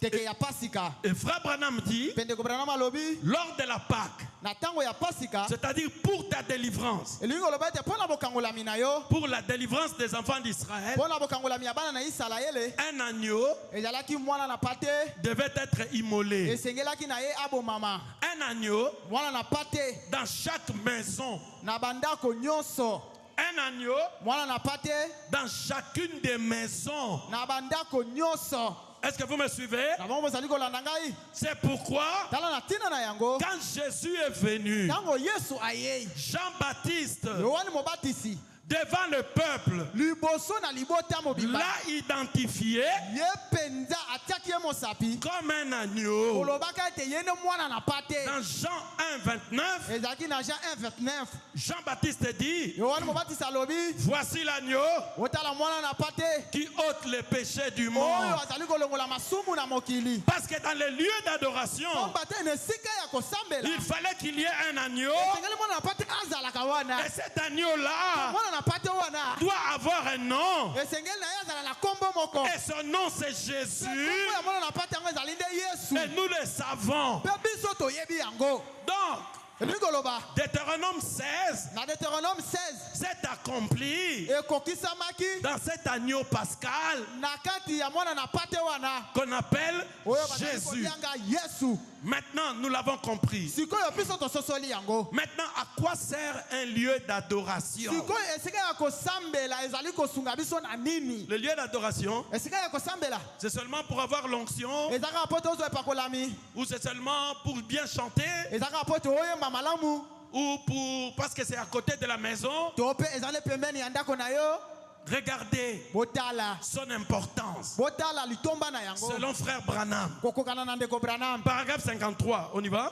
Speaker 2: teke ya pasika.
Speaker 3: Et Frère Branham dit,
Speaker 2: Pende kobrana malobi
Speaker 3: lors de la Pâque,
Speaker 2: na tango ya pasika.
Speaker 3: c'est-à-dire pour ta délivrance,
Speaker 2: Elingo loba ete pona bokangola minayo.
Speaker 3: pour la délivrance des enfants d'Israël,
Speaker 2: Pona bokangola miyabana na Isalaele.
Speaker 3: un agneau
Speaker 2: Ezalaki mwana na pate.
Speaker 3: devait être immolé.
Speaker 2: Esengelaki na ye abo mama.
Speaker 3: Un agneau
Speaker 2: Mwana na pate.
Speaker 3: dans chaque maison.
Speaker 2: Na bandako nyonso.
Speaker 3: Un agneau
Speaker 2: Mwana na pate.
Speaker 3: dans chacune des maisons.
Speaker 2: Na bandako nyonso.
Speaker 3: Est-ce que vous me suivez?
Speaker 2: Na bango bozali kolanda ngai.
Speaker 3: C'est pourquoi,
Speaker 2: Tala na tina na yango.
Speaker 3: quand Jésus est venu,
Speaker 2: Tango Yesu ayei.
Speaker 3: Jean-Baptiste,
Speaker 2: Yohane mobatisi.
Speaker 3: devant le peuple,
Speaker 2: Liboso na libota mobimba.
Speaker 3: l'a identifié
Speaker 2: Ye penza atiaki ye mosapi.
Speaker 3: comme un agneau.
Speaker 2: Olobaka ete ye ne mwana na pate.
Speaker 3: Dans Jean 1, 29,
Speaker 2: Ezalaki na Jean 1:29.
Speaker 3: Jean-Baptiste dit,
Speaker 2: Yohane mobatisi alobi.
Speaker 3: voici l'agneau
Speaker 2: Otala mwana na pate.
Speaker 3: qui ôte les péchés du
Speaker 2: Oyo
Speaker 3: monde.
Speaker 2: azali kolongola masumu na mokili.
Speaker 3: Parce que dans les lieux d'adoration,
Speaker 2: Omba te na esika ya kosambela.
Speaker 3: il fallait qu'il y ait un agneau.
Speaker 2: Esengeli mwana na pate azalaka wana.
Speaker 3: Et cet agneau-là
Speaker 2: Mwana na pate wana.
Speaker 3: doit avoir un nom.
Speaker 2: Esengeli na ye azala na kombo moko.
Speaker 3: Et son nom, c'est Jésus.
Speaker 2: Kombo ya mwana na pate yango ezali nde Yesu.
Speaker 3: Et nous le savons.
Speaker 2: Mpe biso toyebi yango.
Speaker 3: Donc,
Speaker 2: Elingi koloba.
Speaker 3: Deutéronome 16
Speaker 2: Na Deutéronome 16.
Speaker 3: s'est accompli
Speaker 2: Ekokisamaki
Speaker 3: dans cet agneau pascal
Speaker 2: na kati ya mwana na pate wana.
Speaker 3: qu'on appelle
Speaker 2: Oyo bazali
Speaker 3: Jésus.
Speaker 2: kolianga Yesu.
Speaker 3: Maintenant, nous l'avons compris.
Speaker 2: Sikoyo biso tososoli yango.
Speaker 3: Maintenant, à quoi sert un lieu d'adoration?
Speaker 2: Sikoyo esika ya kosambela ezali kosunga biso na nini?
Speaker 3: Le lieu d'adoration,
Speaker 2: Esika ya kosambela
Speaker 3: c'est seulement pour avoir l'onction
Speaker 2: ezaka poto ozo epakolami.
Speaker 3: ou c'est seulement pour bien chanter
Speaker 2: Ezaka poto oyemba malamu.
Speaker 3: ou pour parce que c'est à côté de la maison.
Speaker 2: To pe ezali pembeni ya ndako na yo.
Speaker 3: Regardez
Speaker 2: Botala.
Speaker 3: son importance.
Speaker 2: Botala litomba na yango.
Speaker 3: Selon frère Branham.
Speaker 2: Kokokana na ndeko Branham.
Speaker 3: Paragraphe 53, on y va?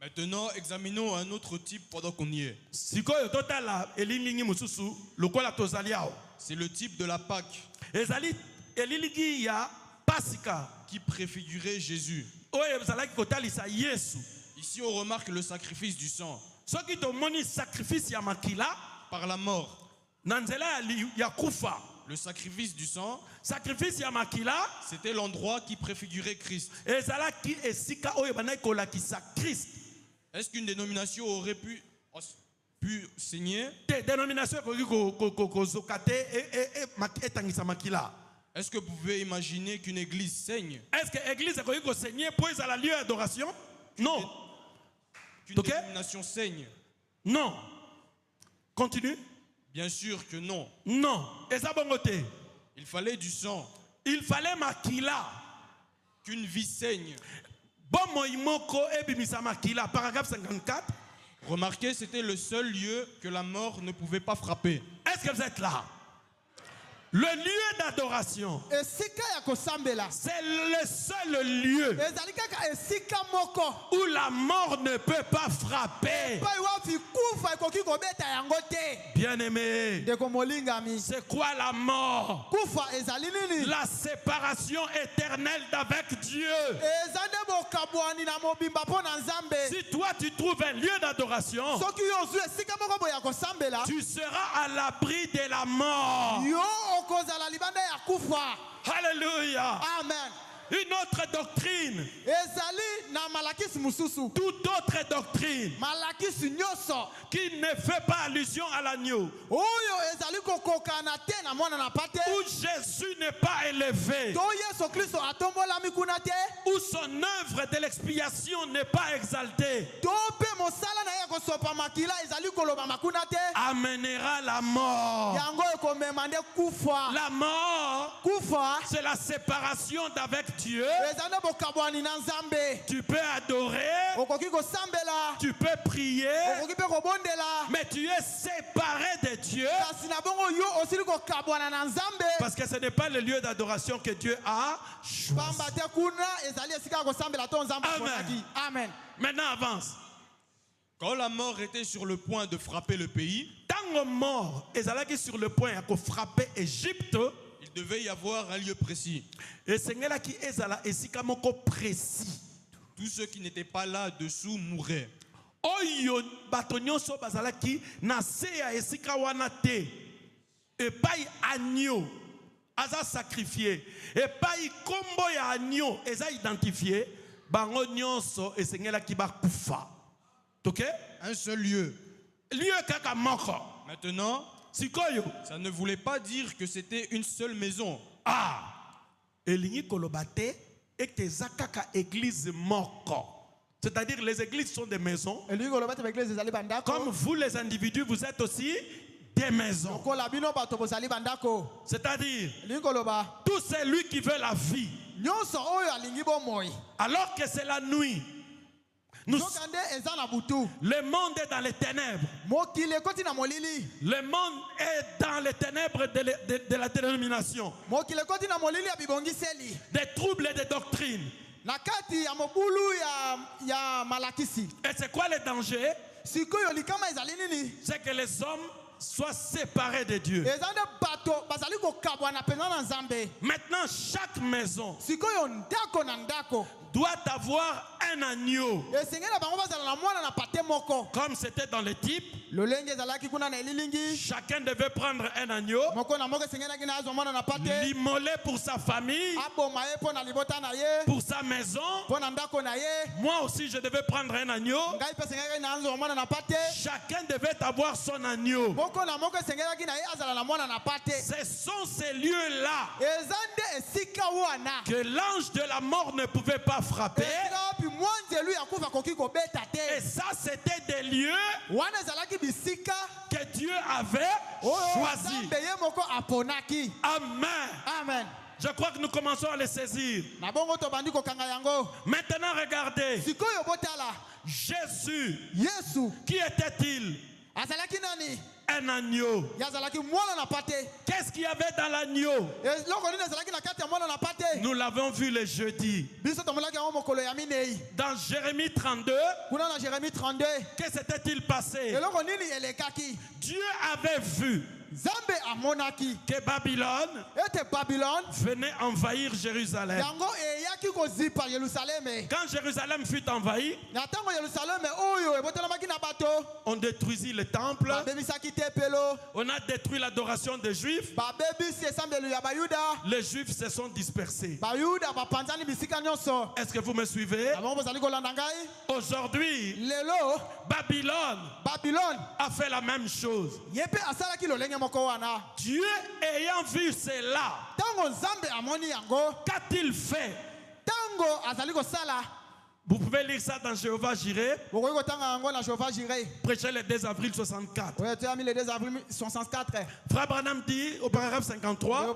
Speaker 4: Maintenant, examinons un autre type pendant qu'on y est.
Speaker 3: Sikoyo totala elilingi mususu lokola tozali awa.
Speaker 4: C'est le type de la Pâque
Speaker 3: Ezali elilingi ya Pasika
Speaker 4: qui préfigurait Jésus.
Speaker 3: oyo ezalaki kotalisa Yesu.
Speaker 4: Ici, on remarque le sacrifice du sang
Speaker 3: Soki tomoni sacrifice ya makila
Speaker 4: par la mort.
Speaker 3: na nzela ya kufa.
Speaker 4: Le sacrifice du sang,
Speaker 3: Sacrifice ya makila
Speaker 4: c'était l'endroit qui préfigurait Christ.
Speaker 3: ezalaki esika oyo bandaki kolakisa Christ.
Speaker 4: Est-ce qu'une dénomination aurait pu saigner?
Speaker 3: Te dénomination ekoki kozoka te etangisa makila.
Speaker 4: Est-ce que vous pouvez imaginer qu'une église saigne?
Speaker 3: Est-ce que l'église ekoki kosaigner po ezala lieu d'adoration? Non.
Speaker 4: Qu'une
Speaker 3: Ok.
Speaker 4: dénomination saigne?
Speaker 3: Non. Continue.
Speaker 4: Bien sûr que non.
Speaker 3: Non. Eza bongo te.
Speaker 4: Il fallait du sang,
Speaker 3: Il fallait makila.
Speaker 4: qu'une vie saigne.
Speaker 3: Bon moimoko ebimisa makila. Paragraphe 54.
Speaker 4: Remarquez, c'était le seul lieu que la mort ne pouvait pas frapper.
Speaker 3: Est-ce que vous êtes là? Le lieu d'adoration,
Speaker 2: esika ya kosambela
Speaker 3: c'est le seul lieu
Speaker 2: ezali kaka esika moko
Speaker 3: où la mort ne peut pas frapper.
Speaker 2: pai wapi kufa ekoki kobeta yango te.
Speaker 3: Bien-aimé,
Speaker 2: Ndeko molingami,
Speaker 3: c'est quoi la mort?
Speaker 2: kufa ezali nini?
Speaker 3: La séparation éternelle d'avec Dieu.
Speaker 2: eza nde bokabwani na mobimba mpo na nzambe.
Speaker 3: Si toi tu trouves un lieu d'adoration,
Speaker 2: soki yo ozwi esika moko boye ya kosambela,
Speaker 3: tu seras à l'abri de la mort.
Speaker 2: yo okozala libanda ya kufa.
Speaker 3: Alléluia.
Speaker 2: Amen.
Speaker 3: Une autre doctrine,
Speaker 2: ezali na malakisi mosusu,
Speaker 3: toute autre doctrine
Speaker 2: malakisi nyonso
Speaker 3: qui ne fait pas allusion à l'agneau,
Speaker 2: oyo ezali kokokana te na mwana na pate,
Speaker 3: où Jésus n'est pas élevé,
Speaker 2: to yesu kristo atombolami kuna te,
Speaker 3: où son œuvre de l'expiation n'est pas exaltée,
Speaker 2: to mpe mosala na ye ya kosopa makila ezali kolobama kuna te,
Speaker 3: amènera la mort.
Speaker 2: yango ekomema nde kufa.
Speaker 3: La mort,
Speaker 2: Kufa
Speaker 3: c'est la séparation d'avec Dieu.
Speaker 2: eza nde bokabwani na nzambe.
Speaker 3: Tu peux adorer,
Speaker 2: Okoki kosambela,
Speaker 3: tu peux prier,
Speaker 2: okoki mpe kobondela,
Speaker 3: mais tu es séparé de Dieu
Speaker 2: kasi na bongo yo osili kokabwana na nzambe,
Speaker 3: parce que ce n'est pas le lieu d'adoration que Dieu a choisi.
Speaker 2: pamba te kuna ezali esika ya kosambela to nzambe
Speaker 3: Amen.
Speaker 2: aponaki. Amen.
Speaker 3: Maintenant avance.
Speaker 4: Quand la mort était sur le point de frapper le pays,
Speaker 3: Tango mort, ezalaki sur le point de frapper Égypte,
Speaker 4: il devait y avoir un lieu précis.
Speaker 3: et sengelaki ezala esika moko précis.
Speaker 4: Tous ceux qui n'étaient pas là dessous mouraient.
Speaker 3: Oyo bato nyonso bazalaki na se ya esika wana te. Epai agneau aza sacrifié. Epai kombo ya agneau eza identifié. Bango nyonso esengelaki bakufa. Ok?
Speaker 4: Un seul lieu.
Speaker 3: Lieu kaka moko.
Speaker 4: Maintenant,
Speaker 3: Sikoyo.
Speaker 4: ça ne voulait pas dire que c'était une seule maison.
Speaker 3: Ah. Elingi kolobate et eza kaka église moko. C'est-à-dire les églises sont des maisons.
Speaker 2: Elingi koloba te beglise ezali bandako.
Speaker 3: Comme vous les individus, vous êtes aussi des maisons.
Speaker 2: Kola bino bato bozali bandako.
Speaker 3: C'est-à-dire
Speaker 2: Elingi koloba
Speaker 3: tout celui qui veut la vie.
Speaker 2: nyonso oyo alingi bomoi.
Speaker 3: Alors que c'est la nuit. Nous,
Speaker 2: Soka nde eza na butu.
Speaker 3: le monde est dans les ténèbres.
Speaker 2: Mokili ekoti na molili.
Speaker 3: Le monde est dans les ténèbres de la dénomination.
Speaker 2: Mokili ekoti na molili ya bibongiseli.
Speaker 3: Des troubles et des doctrines.
Speaker 2: Na kati ya mobulu ya malakisi.
Speaker 3: Et c'est quoi le danger?
Speaker 2: Sikoyo likama ezali nini?
Speaker 3: C'est que les hommes soient séparés de Dieu.
Speaker 2: Eza nde bato bazali kokabwana penza na nzambe.
Speaker 3: Maintenant, chaque maison
Speaker 2: Sikoyo ndako na ndako
Speaker 3: doit avoir un agneau.
Speaker 2: esengeli na bango bazala na mwana na pate moko.
Speaker 3: Comme c'était dans le type,
Speaker 2: Lolenge ezalaki kuna na elilingi.
Speaker 3: chacun devait prendre un agneau,
Speaker 2: Moko na moko esengelaki na azwa mwana na pate.
Speaker 3: l'immoler pour sa famille,
Speaker 2: Aboma ye mpo na libota na ye.
Speaker 3: pour sa maison.
Speaker 2: Mpo na ndako na ye.
Speaker 3: Moi aussi, je devais prendre un agneau.
Speaker 2: Ngai mpe esengelaki na azwa mwana na pate.
Speaker 3: Chacun devait avoir son agneau.
Speaker 2: Moko na moko esengelaki na ye azala na mwana na pate.
Speaker 3: Ce sont ces lieux-là
Speaker 2: Eza nde esika wana.
Speaker 3: que l'ange de la mort ne pouvait pas frapper.
Speaker 2: Esika wapi mwanzelu ya kufa koki kobeta
Speaker 3: Et
Speaker 2: te.
Speaker 3: ça, c'était des lieux
Speaker 2: Wana ezalaki bisika
Speaker 3: que Dieu avait
Speaker 2: oyo
Speaker 3: choisis.
Speaker 2: nzambe ye moko aponaki.
Speaker 3: Amen.
Speaker 2: Amen.
Speaker 3: Je crois que nous commençons à les saisir.
Speaker 2: Na bongo tobandi kokanga yango.
Speaker 3: Maintenant, regardez.
Speaker 2: Sikoyo botala.
Speaker 3: Jésus,
Speaker 2: Yesu
Speaker 3: qui était-il?
Speaker 2: azalaki nani?
Speaker 3: Un agneau.
Speaker 2: Yazalaki mwana na pate.
Speaker 3: Qu'est-ce qu'il y avait dans l'agneau?
Speaker 2: Loko nini ezalaki na kati ya mwana na pate?
Speaker 3: Nous l'avons vu le jeudi. Dans Jérémie 32, que s'était-il passé? Dieu avait vu que Babylone venait envahir Jérusalem. Quand Jérusalem fut envahi, on détruisit le temple, on a détruit l'adoration des Juifs, les Juifs se sont dispersés. Est-ce que vous me suivez? Aujourd'hui, Babylone a fait la même chose. Dieu ayant vu cela, qu'a-t-il fait? Vous pouvez lire ça dans Jéhovah Jireh, prêché le 2 avril 64. Frère Branham dit au paragraphe 53,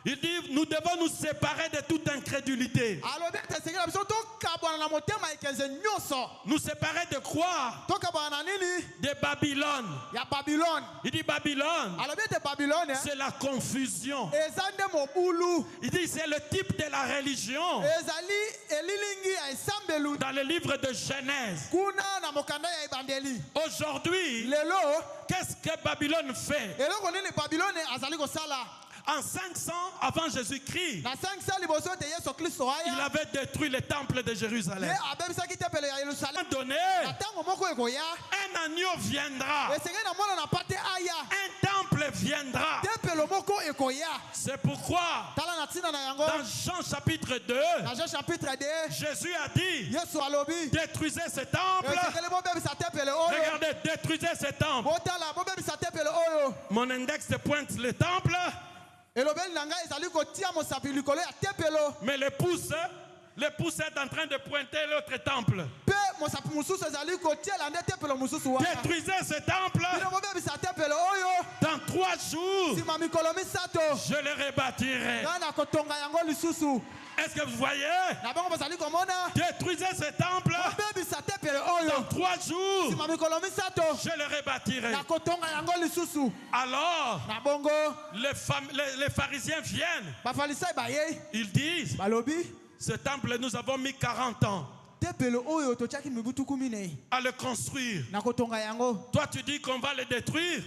Speaker 3: il dit, nous devons nous séparer de toute incrédulité. Nous séparer de quoi? De Babylone. Il dit Babylone, c'est la confusion. Il dit c'est le type de la religion. Dans le livre de Genèse. Aujourd'hui, qu'est-ce que Babylone fait? En 500 avant Jésus-Christ, il avait détruit le temple de Jérusalem. À un moment donné, un agneau viendra, un temple viendra. C'est pourquoi dans Jean chapitre 2, Jésus a dit, détruisez ce temple. Regardez, détruisez ce temple. Mon index pointe le temple, mais le pouce est en train de pointer l'autre temple. Détruisez ce temple. Dans 3 jours, je le rebâtirai. Est-ce que vous voyez? Détruisez ce temple. Dans 3 jours, je le rebâtirai. Alors, les pharisiens viennent. Ils disent, ce temple, nous avons mis 40 ans à le construire. Toi, tu dis qu'on va le détruire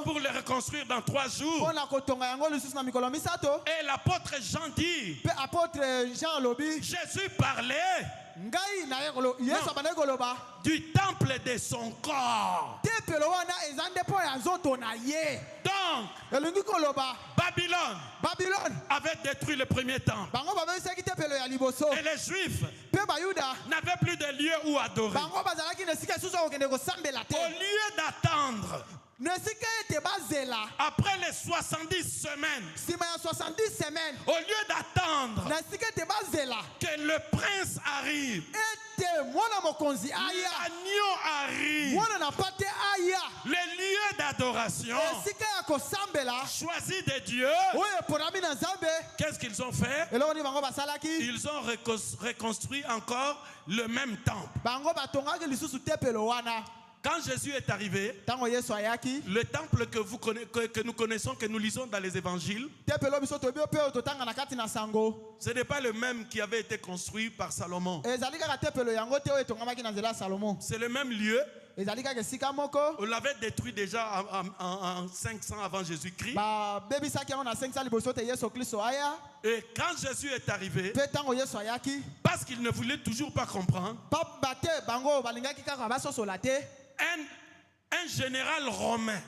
Speaker 3: pour le reconstruire dans 3 jours. Et l'apôtre Jean dit, Jésus parlait du temple de son corps. Donc, Babylone avait détruit le premier temple. Et les Juifs n'avaient plus de lieu où adorer. Au lieu d'attendre, après les 70 semaines, au lieu d'attendre que le prince arrive, l'agneau arrive, le lieu d'adoration choisi de Dieu. Qu'est-ce qu'ils ont fait? Ils ont reconstruit encore le même temple. Quand Jésus est arrivé, le temple que nous connaissons, que nous lisons dans les évangiles, ce n'est pas le même qui avait été construit par Salomon. C'est le même lieu. On l'avait détruit déjà en 500 avant Jésus-Christ. Et quand Jésus est arrivé, parce qu'il ne voulait toujours pas comprendre, un général romain,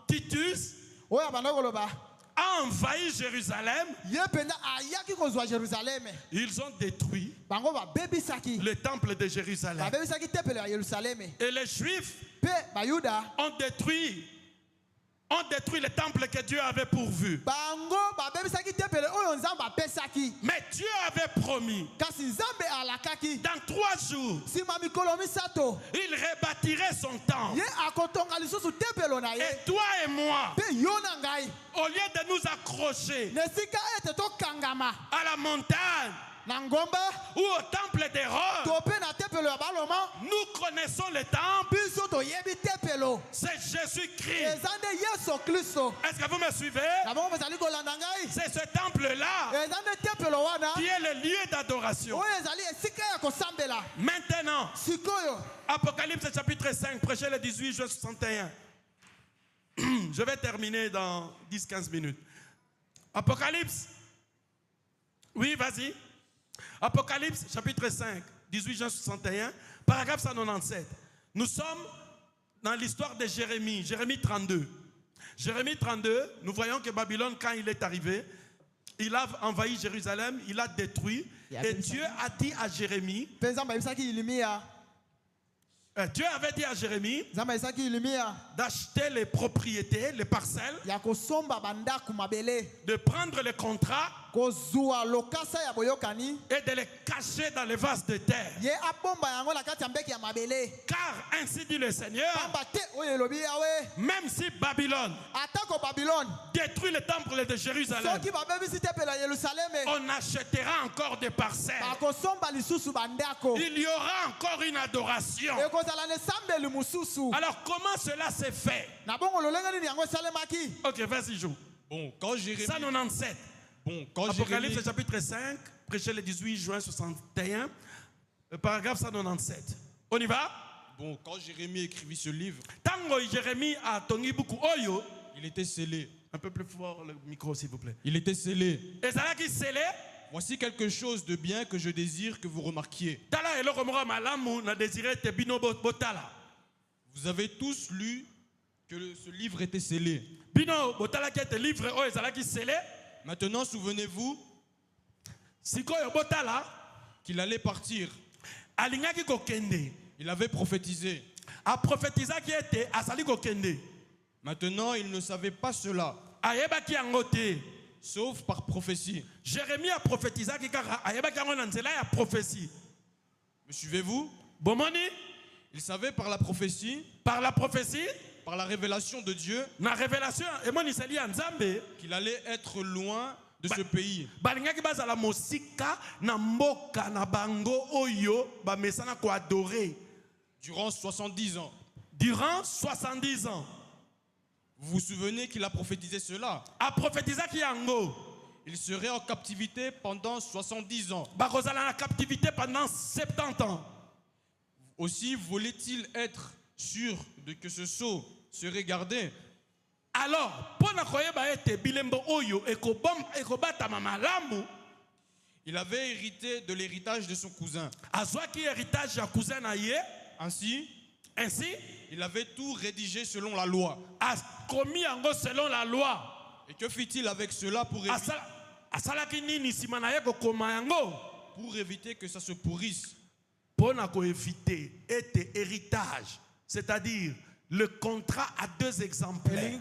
Speaker 3: Titus, a envahi Jérusalem. Ils ont détruit le temple de Jérusalem. Et les Juifs ont détruit le temple que Dieu avait pourvu. Mais Dieu avait promis, dans 3 jours, il rebâtirait son temple. Et toi et moi, au lieu de nous accrocher à la montagne,
Speaker 2: Nangomba.
Speaker 3: ou au temple d'erreur.
Speaker 2: Tope na tempelo ya baloma.
Speaker 3: Nous connaissons le temple.
Speaker 2: Biso toyebi tempelo.
Speaker 3: C'est Jésus-Christ.
Speaker 2: Ezande Yesu Kristo.
Speaker 3: Est-ce que vous me suivez?
Speaker 2: Na bongo bezali kolanda ngai.
Speaker 3: C'est ce temple-là
Speaker 2: Ezande tempelo wana.
Speaker 3: qui est le lieu d'adoration.
Speaker 2: Oyo ezali esika ya kosambela.
Speaker 3: Maintenant,
Speaker 2: Sikoyo.
Speaker 3: Apocalypse chapitre 5, prêché le 18 juin 61. Je vais terminer dans 10-15 minutes. Apocalypse. Oui, vas-y. Apocalypse chapitre 5, 18 juin 61, paragraphe 197. Nous sommes dans l'histoire de Jérémie, Jérémie 32. Jérémie 32, nous voyons que Babylone, quand il est arrivé, il a envahi Jérusalem, il a détruit. Et Dieu a dit à Jérémie, Dieu avait dit à Jérémie d'acheter les propriétés, les parcelles, de prendre les contrats et de les cacher dans les vases de terre. Car ainsi dit le Seigneur, même si Babylone détruit le temple de Jérusalem, on achètera encore des parcelles. Il y aura encore une adoration. Alors comment cela s'est fait? Ok, vas-y, joue.
Speaker 4: Bon, quand Jérémie...
Speaker 3: 197.
Speaker 4: Bon, quand
Speaker 3: Apocalypse
Speaker 4: Jérémie...
Speaker 3: chapitre 5, prêché le 18 juin 61, paragraphe 197. On y va?
Speaker 4: Bon, quand Jérémie écrivit ce livre,
Speaker 3: Tango Jérémie a tongi beaucoup oyo.
Speaker 4: il était scellé.
Speaker 3: Un peu plus fort le micro, s'il vous plaît.
Speaker 4: Il était scellé.
Speaker 3: Et ça là qui scellé.
Speaker 4: Voici quelque chose de bien que je désire que vous remarquiez.
Speaker 3: Tala eloko moko malamu na désiré te bino botala.
Speaker 4: Vous avez tous lu que ce livre était scellé.
Speaker 3: Bino botala qui était livre oyo ça là qui scellé.
Speaker 4: Maintenant, souvenez-vous
Speaker 3: Sikoyo botala
Speaker 4: qu'il allait partir.
Speaker 3: Alingaki kokende.
Speaker 4: Il avait prophétisé.
Speaker 3: A prophétisé qui était asali kokende.
Speaker 4: Maintenant, il ne savait pas cela,
Speaker 3: Ayeba ki angote.
Speaker 4: sauf par prophétie.
Speaker 3: Jérémie a prophétisé qui kaka ayeba ki ango nzela ya prophétie.
Speaker 4: Me suivez-vous?
Speaker 3: Bomoni
Speaker 4: Il savait par la prophétie,
Speaker 3: par la prophétie,
Speaker 4: par la révélation de Dieu,
Speaker 3: na révélation emoni sali ya Nzambe.
Speaker 4: qu'il allait être loin de ce pays.
Speaker 3: Balingaki bazala mosika na mboka na bango oyo ba mesana ko adorer
Speaker 4: Durant 70 ans.
Speaker 3: durant 70 ans.
Speaker 4: Vous vous souvenez qu'il a prophétisé cela?
Speaker 3: A prophétisé ki yango
Speaker 4: Il serait en captivité pendant 70 ans.
Speaker 3: bakozala na captivité pendant 70 ans.
Speaker 4: Aussi voulait-il être sûr de que ce sceau serait gardé.
Speaker 3: Alors, pona koyeba ete bilembo oyo ekobatama malamu,
Speaker 4: Il avait hérité de l'héritage de son cousin.
Speaker 3: azwaki héritage ya cousin na ye.
Speaker 4: Ainsi,
Speaker 3: Ainsi,
Speaker 4: il avait tout rédigé selon la loi.
Speaker 3: a commis yango selon la loi.
Speaker 4: Et que fit-il avec cela
Speaker 3: Asalaki nini sima na ye kokoma yango?
Speaker 4: pour éviter que ça se pourrisse?
Speaker 3: Pona ko éviter ete héritage, c'est-à-dire le contrat à deux exemplaires.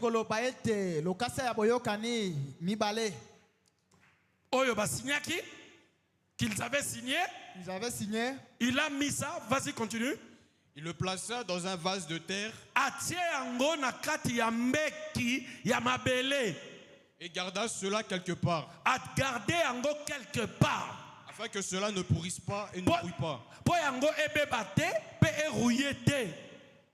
Speaker 3: Oyo ba signaki, qu'ils avaient signé.
Speaker 2: Ils avaient signé.
Speaker 3: Il a mis ça, vas-y continue.
Speaker 4: Il le plaça dans un vase de terre
Speaker 3: Atie yango na kati ya mbeki ya mabele.
Speaker 4: et garda cela quelque part,
Speaker 3: A garder yango quelque part.
Speaker 4: afin que cela ne pourrisse pas et ne brouille pas,
Speaker 3: Po yango ebeba te pe erouye te.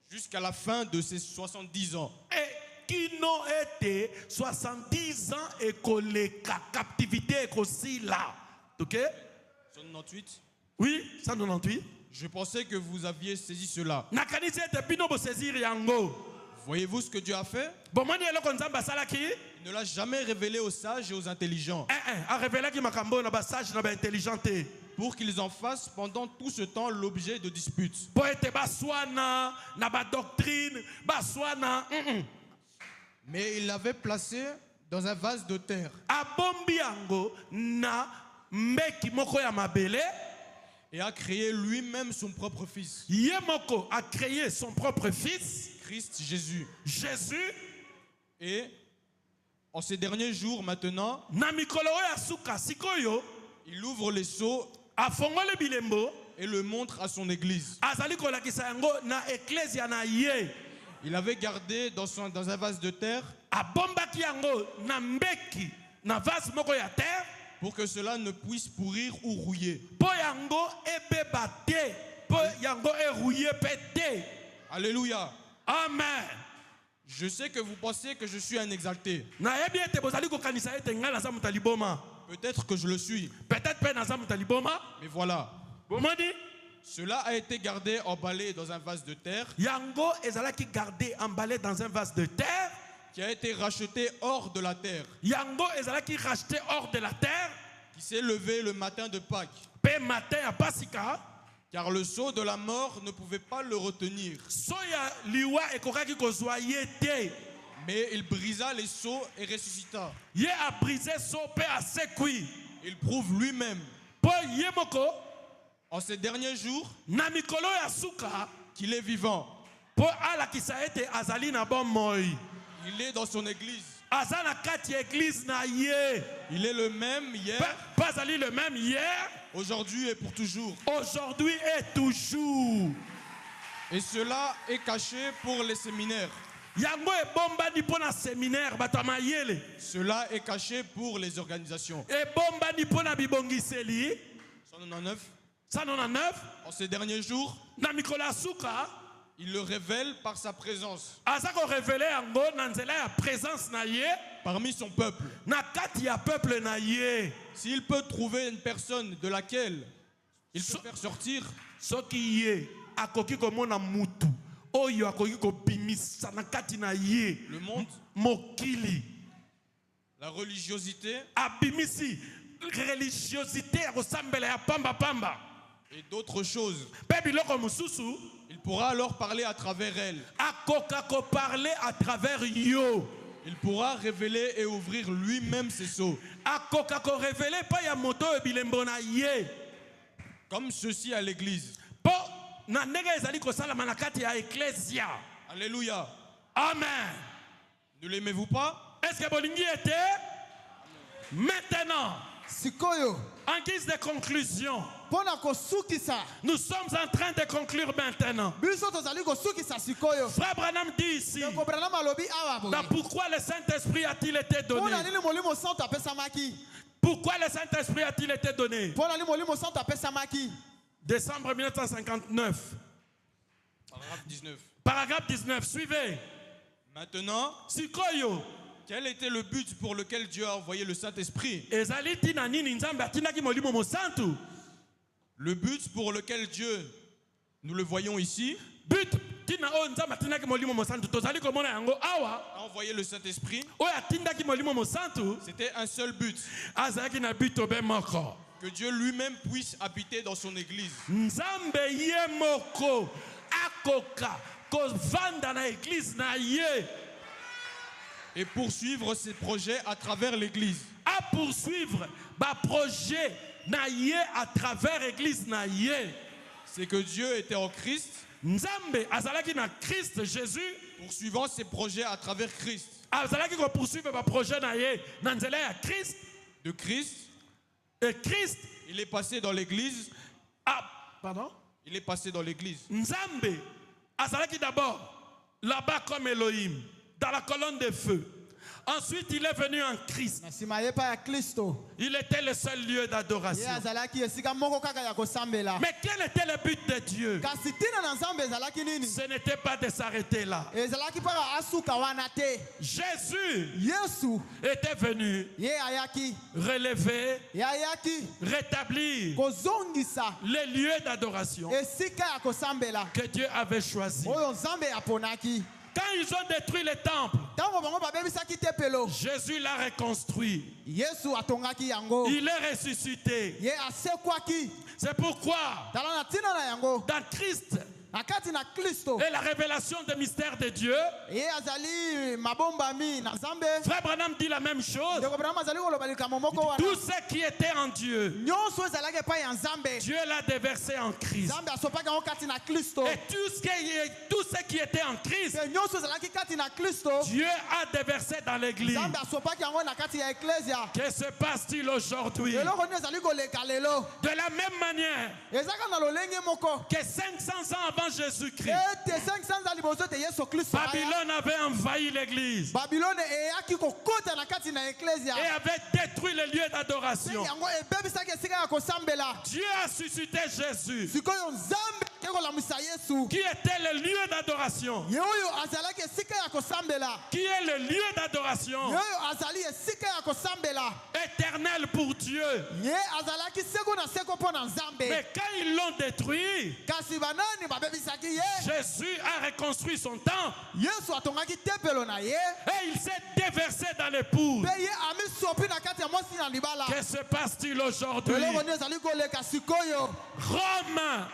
Speaker 4: jusqu'à la fin de ses 70 ans.
Speaker 3: Et kino ete 70 ans ekoleka captivité ekosila. OK?
Speaker 4: 198.
Speaker 3: Oui, 198.
Speaker 4: Je pensais que vous aviez saisi cela.
Speaker 3: Nakanisi ete bino bo saisir yango.
Speaker 4: Voyez-vous ce que Dieu a fait?
Speaker 3: Bomoni eloko nzamba salaki?
Speaker 4: Il ne l'a jamais révélé aux sages et aux intelligents,
Speaker 3: A révélé ki makambo na ba sage na ba intelligent te.
Speaker 4: pour qu'ils en fassent pendant tout ce temps l'objet de disputes.
Speaker 3: Po ete baswana na ba doctrine, baswana.
Speaker 4: Mais il l'avait placé dans un vase de terre
Speaker 3: Abombi yango na mbeki moko ya mabele.
Speaker 4: et a créé lui-même son propre fils,
Speaker 3: Yemoko a créé son propre fils,
Speaker 4: Christ Jésus.
Speaker 3: Jésus.
Speaker 4: Et en ces derniers jours maintenant,
Speaker 3: Na mikolo ya suka sikoyo
Speaker 4: il ouvre les sceaux
Speaker 3: afongole bilembo.
Speaker 4: et le montre à son église.
Speaker 3: Azali kolakisa yango na ecclesia na ye.
Speaker 4: Il avait gardé dans un vase de terre
Speaker 3: Abombaki yango na mbeki na vase moko ya terre.
Speaker 4: pour que cela ne puisse pourrir ou rouiller.
Speaker 3: Po yango ebeba te, po yango erouiller pété.
Speaker 4: Alléluia.
Speaker 3: Amen.
Speaker 4: Je sais que vous pensez que je suis un exalté.
Speaker 3: Na yebi ete bozali ko kanisa ete nga naza mutu liboma.
Speaker 4: Peut-être que je le suis.
Speaker 3: Peut-être pe naza mutu liboma.
Speaker 4: Mais voilà.
Speaker 3: Bomoni
Speaker 4: Cela a été gardé emballé dans un vase de terre
Speaker 3: yango ezalaki gardé emballé dans un vase de terre.
Speaker 4: qui a été racheté hors de la terre,
Speaker 3: Yango ezalaki racheté hors de la terre.
Speaker 4: qui s'est levé le matin de Pâques.
Speaker 3: Pe matin à Pasika.
Speaker 4: Car le sceau de la mort ne pouvait pas le retenir.
Speaker 3: Soya liwa ekokaki kozwa ye te.
Speaker 4: Mais il brisa les sceaux et ressuscita.
Speaker 3: Ye a brisé so pe a sekui.
Speaker 4: Il prouve lui-même,
Speaker 3: Po ye moko
Speaker 4: en ces derniers jours,
Speaker 3: na mikolo ya suka
Speaker 4: qu'il est vivant.
Speaker 3: po alakisa ete azali na bon moi.
Speaker 4: Il est dans son église.
Speaker 3: Aza na kati église na ye.
Speaker 4: Il est le même hier,
Speaker 3: Pas azali le même hier,
Speaker 4: aujourd'hui et pour toujours.
Speaker 3: aujourd'hui et toujours.
Speaker 4: Et cela est caché pour les séminaires.
Speaker 3: Yango e bombani po na séminaire bato ya mayele.
Speaker 4: Cela est caché pour les organisations.
Speaker 3: E bombani po na bibongiseli.
Speaker 4: 199.
Speaker 3: 199
Speaker 4: En ces derniers jours,
Speaker 3: na mikolo ya suka
Speaker 4: il le révèle par sa présence
Speaker 3: aza ko révéler yango na nzela ya présence na ye
Speaker 4: parmi son peuple.
Speaker 3: na kati ya peuple na ye.
Speaker 4: S'il peut trouver une personne de laquelle il peut faire sortir,
Speaker 3: Soki ye akoki komona mutu oyo akoki kobimisa na kati na ye
Speaker 4: le monde,
Speaker 3: mokili
Speaker 4: la religiosité
Speaker 3: abimisi religiosité ya kosambela ya pamba pamba
Speaker 4: et d'autres choses,
Speaker 3: mpe biloko mosusu
Speaker 4: il pourra alors parler à travers elle.
Speaker 3: akoka koparle à travers yo.
Speaker 4: Il pourra révéler et ouvrir lui-même ses sceaux.
Speaker 3: Akoka korevele pa ya moto oyo bilembo na ye
Speaker 4: Comme ceci à l'église.
Speaker 3: po na ndenge ezali kosalama na kati ya eklesia.
Speaker 4: Alléluia.
Speaker 3: Amen.
Speaker 4: Ne l'aimez-vous pas?
Speaker 3: Est-ce que bolingi ete? Maintenant,
Speaker 2: Sikoyo,
Speaker 3: en guise de conclusion,
Speaker 2: pona kosukisa.
Speaker 3: nous sommes en train de conclure maintenant.
Speaker 2: Biso tozali kosukisa sikoyo.
Speaker 3: Frère Branham dit ici,
Speaker 2: Ndeko Branham alobi awa boye.
Speaker 3: dans pourquoi le Saint-Esprit a-t-il été donné?
Speaker 2: Pona nini molimo santo apesamaki?
Speaker 3: Pourquoi le Saint-Esprit a-t-il été donné?
Speaker 2: Pona nini molimo santo apesamaki?
Speaker 3: Décembre 1959,
Speaker 4: Paragraphe 19.
Speaker 3: paragraphe 19, suivez.
Speaker 4: Maintenant,
Speaker 3: Sikoyo,
Speaker 4: quel était le but pour lequel Dieu a envoyé le Saint-Esprit?
Speaker 3: ezali tina nini nzambe atindaki molimo mosantu?
Speaker 4: Le but pour lequel Dieu, nous le voyons ici,
Speaker 3: But tina o nzambe atindaki molimo mosantu tozali komona yango awa
Speaker 4: a envoyé le Saint-Esprit.
Speaker 3: oyo atindaki molimo mosantu
Speaker 4: C'était un seul but,
Speaker 3: azalaki na but obe moko.
Speaker 4: que Dieu lui-même puisse habiter dans son église.
Speaker 3: Nzambe ye moko akoka kovanda na église na ye
Speaker 4: Et poursuivre ses projets à travers l'église.
Speaker 3: a poursuivre ba projet na ye à travers église na ye.
Speaker 4: C'est que Dieu était en Christ,
Speaker 3: Nzambe azalaki na Christ Jésus,
Speaker 4: poursuivant ses projets à travers Christ.
Speaker 3: azalaki ko poursuivre ba projet na ye na nzela ya Christ.
Speaker 4: De Christ,
Speaker 3: Et Christ
Speaker 4: il est passé dans l'église.
Speaker 3: pardon?
Speaker 4: Il est passé dans l'église.
Speaker 3: Nzambe azalaki d'abord là-bas comme Elohim dans la colonne de feu. Ensuite, il est venu en Christ.
Speaker 2: Na sima ye pa ya Kristo.
Speaker 3: Il était le seul lieu
Speaker 2: Ye
Speaker 3: d'adoration.
Speaker 2: azalaki esika moko kaka ya kosambela.
Speaker 3: Mais quel était le but de Dieu?
Speaker 2: Kasi tina na Nzambe ezalaki nini?
Speaker 3: Ce n'était pas de s'arrêter là.
Speaker 2: Ezalaki paka asuka wana te.
Speaker 3: Jésus
Speaker 2: Yesu
Speaker 3: était venu
Speaker 2: ye ayaki.
Speaker 3: relever,
Speaker 2: Ye ayaki
Speaker 3: rétablir
Speaker 2: kozongisa
Speaker 3: les lieux d'adoration
Speaker 2: esika ya kosambela.
Speaker 3: que Dieu avait choisis.
Speaker 2: Oyo Nzambe aponaki.
Speaker 3: Quand ils ont détruit le temple,
Speaker 2: Tango bango babebisaki tempelo.
Speaker 3: Jésus l'a reconstruit.
Speaker 2: Yesu atongaki yango.
Speaker 3: Il est ressuscité.
Speaker 2: Ye asekwaki.
Speaker 3: C'est pourquoi,
Speaker 2: Tala na tina na yango.
Speaker 3: dans Christ
Speaker 2: Na kati na Kristo.
Speaker 3: et la révélation des mystères de Dieu,
Speaker 2: Ye azali mabombami na Nzambe.
Speaker 3: Frère Branham dit la même chose.
Speaker 2: Ndeko Branham azali koloba likambo moko wana.
Speaker 3: Tout ce qui était en Dieu,
Speaker 2: Nyonso ezalaki epai ya Nzambe.
Speaker 3: Dieu l'a déversé en Christ.
Speaker 2: Nzambe asopaki yango kati na Kristo.
Speaker 3: Et tout ce qui était en Christ,
Speaker 2: Pe nyonso ezalaki kati na Kristo.
Speaker 3: Dieu a déversé dans l'église.
Speaker 2: Nzambe asopaki yango na kati ya eklesia.
Speaker 3: Que se passe-t-il aujourd'hui?
Speaker 2: Eloko nini ezali koleka lelo.
Speaker 3: De la même manière
Speaker 2: Ezaka na lolenge moko.
Speaker 3: que 500 ans avant avant Jésus-Christ,
Speaker 2: ete 500 ans liboso te Yesu Kristo aya.
Speaker 3: Babylone avait envahi l'église
Speaker 2: Babylone eyaki kokota na kati na ecclesia.
Speaker 3: et avait détruit les lieux d'adoration.
Speaker 2: Yango ebebisaki esika ya kosambela.
Speaker 3: Dieu a suscité Jésus,
Speaker 2: Sikoyo Nzambe akolamusa Yesu.
Speaker 3: qui était le lieu d'adoration.
Speaker 2: Ye oyo azalaki esika ya kosambela.
Speaker 3: Qui est le lieu d'adoration
Speaker 2: Ye oyo azali esika ya kosambela.
Speaker 3: éternel pour Dieu.
Speaker 2: Ye azalaki seko na seko mpo na Nzambe.
Speaker 3: Mais quand ils l'ont détruit,
Speaker 2: Kasi banani babebisaki ye.
Speaker 3: Jésus a reconstruit son temple
Speaker 2: Yesu atongaki tempelo na ye.
Speaker 3: et il s'est déversé dans les poudres.
Speaker 2: Pe ye amisopi na kati ya mwasi na libala.
Speaker 3: Que se passe-t-il aujourd'hui?
Speaker 2: Eloko nini ezali koleka sikoyo.
Speaker 3: Rome,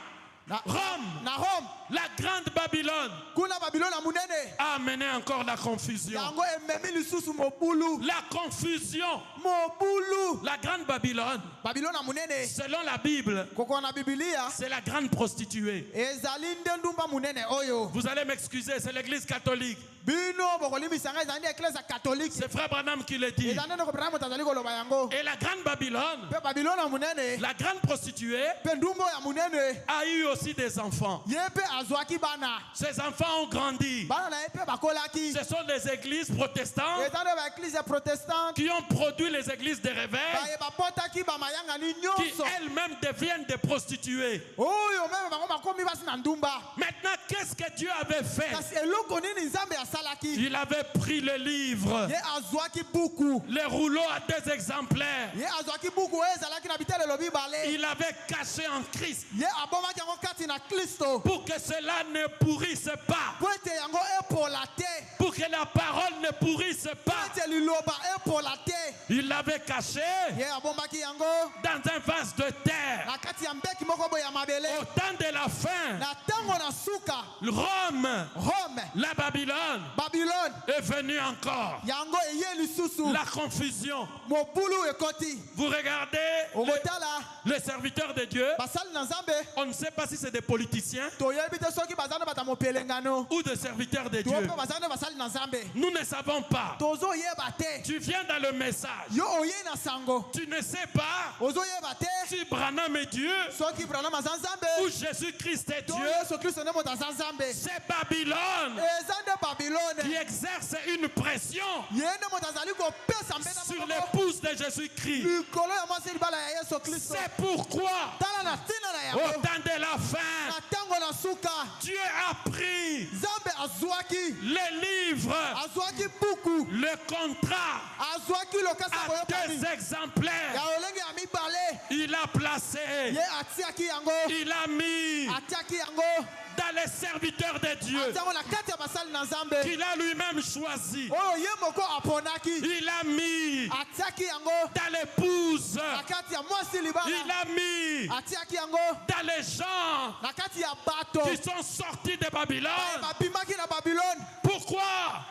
Speaker 2: Na
Speaker 3: Rome,
Speaker 2: na Rome.
Speaker 3: la grande Babylone,
Speaker 2: Kuna Babylone na munene.
Speaker 3: a amené encore la confusion.
Speaker 2: Yango ememi lisusu mobulu.
Speaker 3: La confusion.
Speaker 2: Mobulu.
Speaker 3: La grande Babylone,
Speaker 2: Babylone na munene.
Speaker 3: selon la Bible,
Speaker 2: Koko na Biblia.
Speaker 3: c'est la grande prostituée.
Speaker 2: Ezali ndendumba munene oyo.
Speaker 3: Vous allez m'excuser, c'est l'église catholique.
Speaker 2: Bino bokolimisanga ezali eklesa catholique.
Speaker 3: C'est frère Branham qui le dit.
Speaker 2: Ezali ndeko Branham azali koloba yango.
Speaker 3: Et la grande Babylone,
Speaker 2: Pe Babylone na munene.
Speaker 3: la grande prostituée,
Speaker 2: Pe ndumba ya munene.
Speaker 3: a eu aussi des enfants.
Speaker 2: Ye pe azwaki bana.
Speaker 3: Ces enfants ont grandi.
Speaker 2: Bana na ye pe bakolaki.
Speaker 3: Ce sont les églises protestantes
Speaker 2: Ezali ba eklise protestante.
Speaker 3: qui ont produit les églises de réveil,
Speaker 2: Baye bapotaki bamayangani
Speaker 3: qui
Speaker 2: nyonso.
Speaker 3: elles-mêmes deviennent des prostituées.
Speaker 2: Oyo meme bango bakomi basi na ndumba.
Speaker 3: Maintenant, qu'est-ce que Dieu avait fait?
Speaker 2: Kasi eloko nini Nzambe asalaki.
Speaker 3: Il avait pris le livre,
Speaker 2: Ye azwaki buku.
Speaker 3: les rouleaux à 2 exemplaires.
Speaker 2: Ye azwaki buku oyo ezalaki na bitele lobi bale.
Speaker 3: Il avait caché en Christ
Speaker 2: Ye abomaki yango kati na Kristo.
Speaker 3: pour que cela ne pourrisse pas,
Speaker 2: Po ete yango epola te.
Speaker 3: pour que la parole ne pourrisse
Speaker 2: Po
Speaker 3: pas.
Speaker 2: ete liloba epola te.
Speaker 3: Il l'avait caché
Speaker 2: Ye abombaki yango
Speaker 3: dans un vase de terre.
Speaker 2: na kati ya mbeki moko boye ya mabele.
Speaker 3: Au temps de la fin,
Speaker 2: Na tango na suka
Speaker 3: Rome,
Speaker 2: Rome,
Speaker 3: la Babylone,
Speaker 2: Babylone
Speaker 3: est venue encore.
Speaker 2: yango eye lisusu.
Speaker 3: La confusion.
Speaker 2: Mobulu ekoti.
Speaker 3: Vous regardez
Speaker 2: Okotala
Speaker 3: les serviteurs de Dieu,
Speaker 2: basali na Nzambe.
Speaker 3: on ne sait pas si c'est des politiciens
Speaker 2: Toyebi te soki bazana bata mopelengano.
Speaker 3: ou des serviteurs de
Speaker 2: To
Speaker 3: Dieu.
Speaker 2: pe bazana basali na Nzambe.
Speaker 3: Nous ne savons pas.
Speaker 2: Tozo yeba te.
Speaker 3: Tu viens dans le message.
Speaker 2: Yo oye na sango.
Speaker 3: Tu ne sais pas
Speaker 2: Ozo yeba te.
Speaker 3: si Branham est Dieu
Speaker 2: Soki Branham aza Nzambe.
Speaker 3: ou Jésus-Christ est
Speaker 2: To
Speaker 3: Dieu.
Speaker 2: Yesu Kristo ne moto aza Nzambe.
Speaker 3: C'est Babylone
Speaker 2: Eza nde
Speaker 3: qui
Speaker 2: Babylone.
Speaker 3: exerce une pression
Speaker 2: Ye nde moto azali kopesa mbena
Speaker 3: sur
Speaker 2: moko.
Speaker 3: l'épouse de Jésus-Christ.
Speaker 2: Likolo ya mwasi libala ya Yesu Kristo.
Speaker 3: C'est pourquoi,
Speaker 2: Tala na tina na
Speaker 3: au
Speaker 2: yango.
Speaker 3: temps de la fin,
Speaker 2: Na tango na suka.
Speaker 3: Dieu a pris
Speaker 2: Nzambe azwaki.
Speaker 3: les livres,
Speaker 2: Azwaki buku.
Speaker 3: le contrat
Speaker 2: Azwaki lokasa
Speaker 3: à
Speaker 2: boyokani.
Speaker 3: 2 exemplaires.
Speaker 2: Ya olenge ya mibale.
Speaker 3: Il a placé,
Speaker 2: Ye atiaki yango.
Speaker 3: il a mis
Speaker 2: Atiaki yango.
Speaker 3: dans les serviteurs de Dieu
Speaker 2: Atiango na kati ya basali na Nzambe.
Speaker 3: qu'il a lui-même choisi.
Speaker 2: Oyo ye moko aponaki.
Speaker 3: Il a mis
Speaker 2: Atiaki yango.
Speaker 3: dans l'épouse.
Speaker 2: Na kati ya mwasi
Speaker 3: Il
Speaker 2: libala.
Speaker 3: a mis
Speaker 2: Atiaki yango.
Speaker 3: dans les gens
Speaker 2: Na kati ya bato.
Speaker 3: qui sont sortis de Babylone.
Speaker 2: Babimaki na Babylone.
Speaker 3: Pourquoi?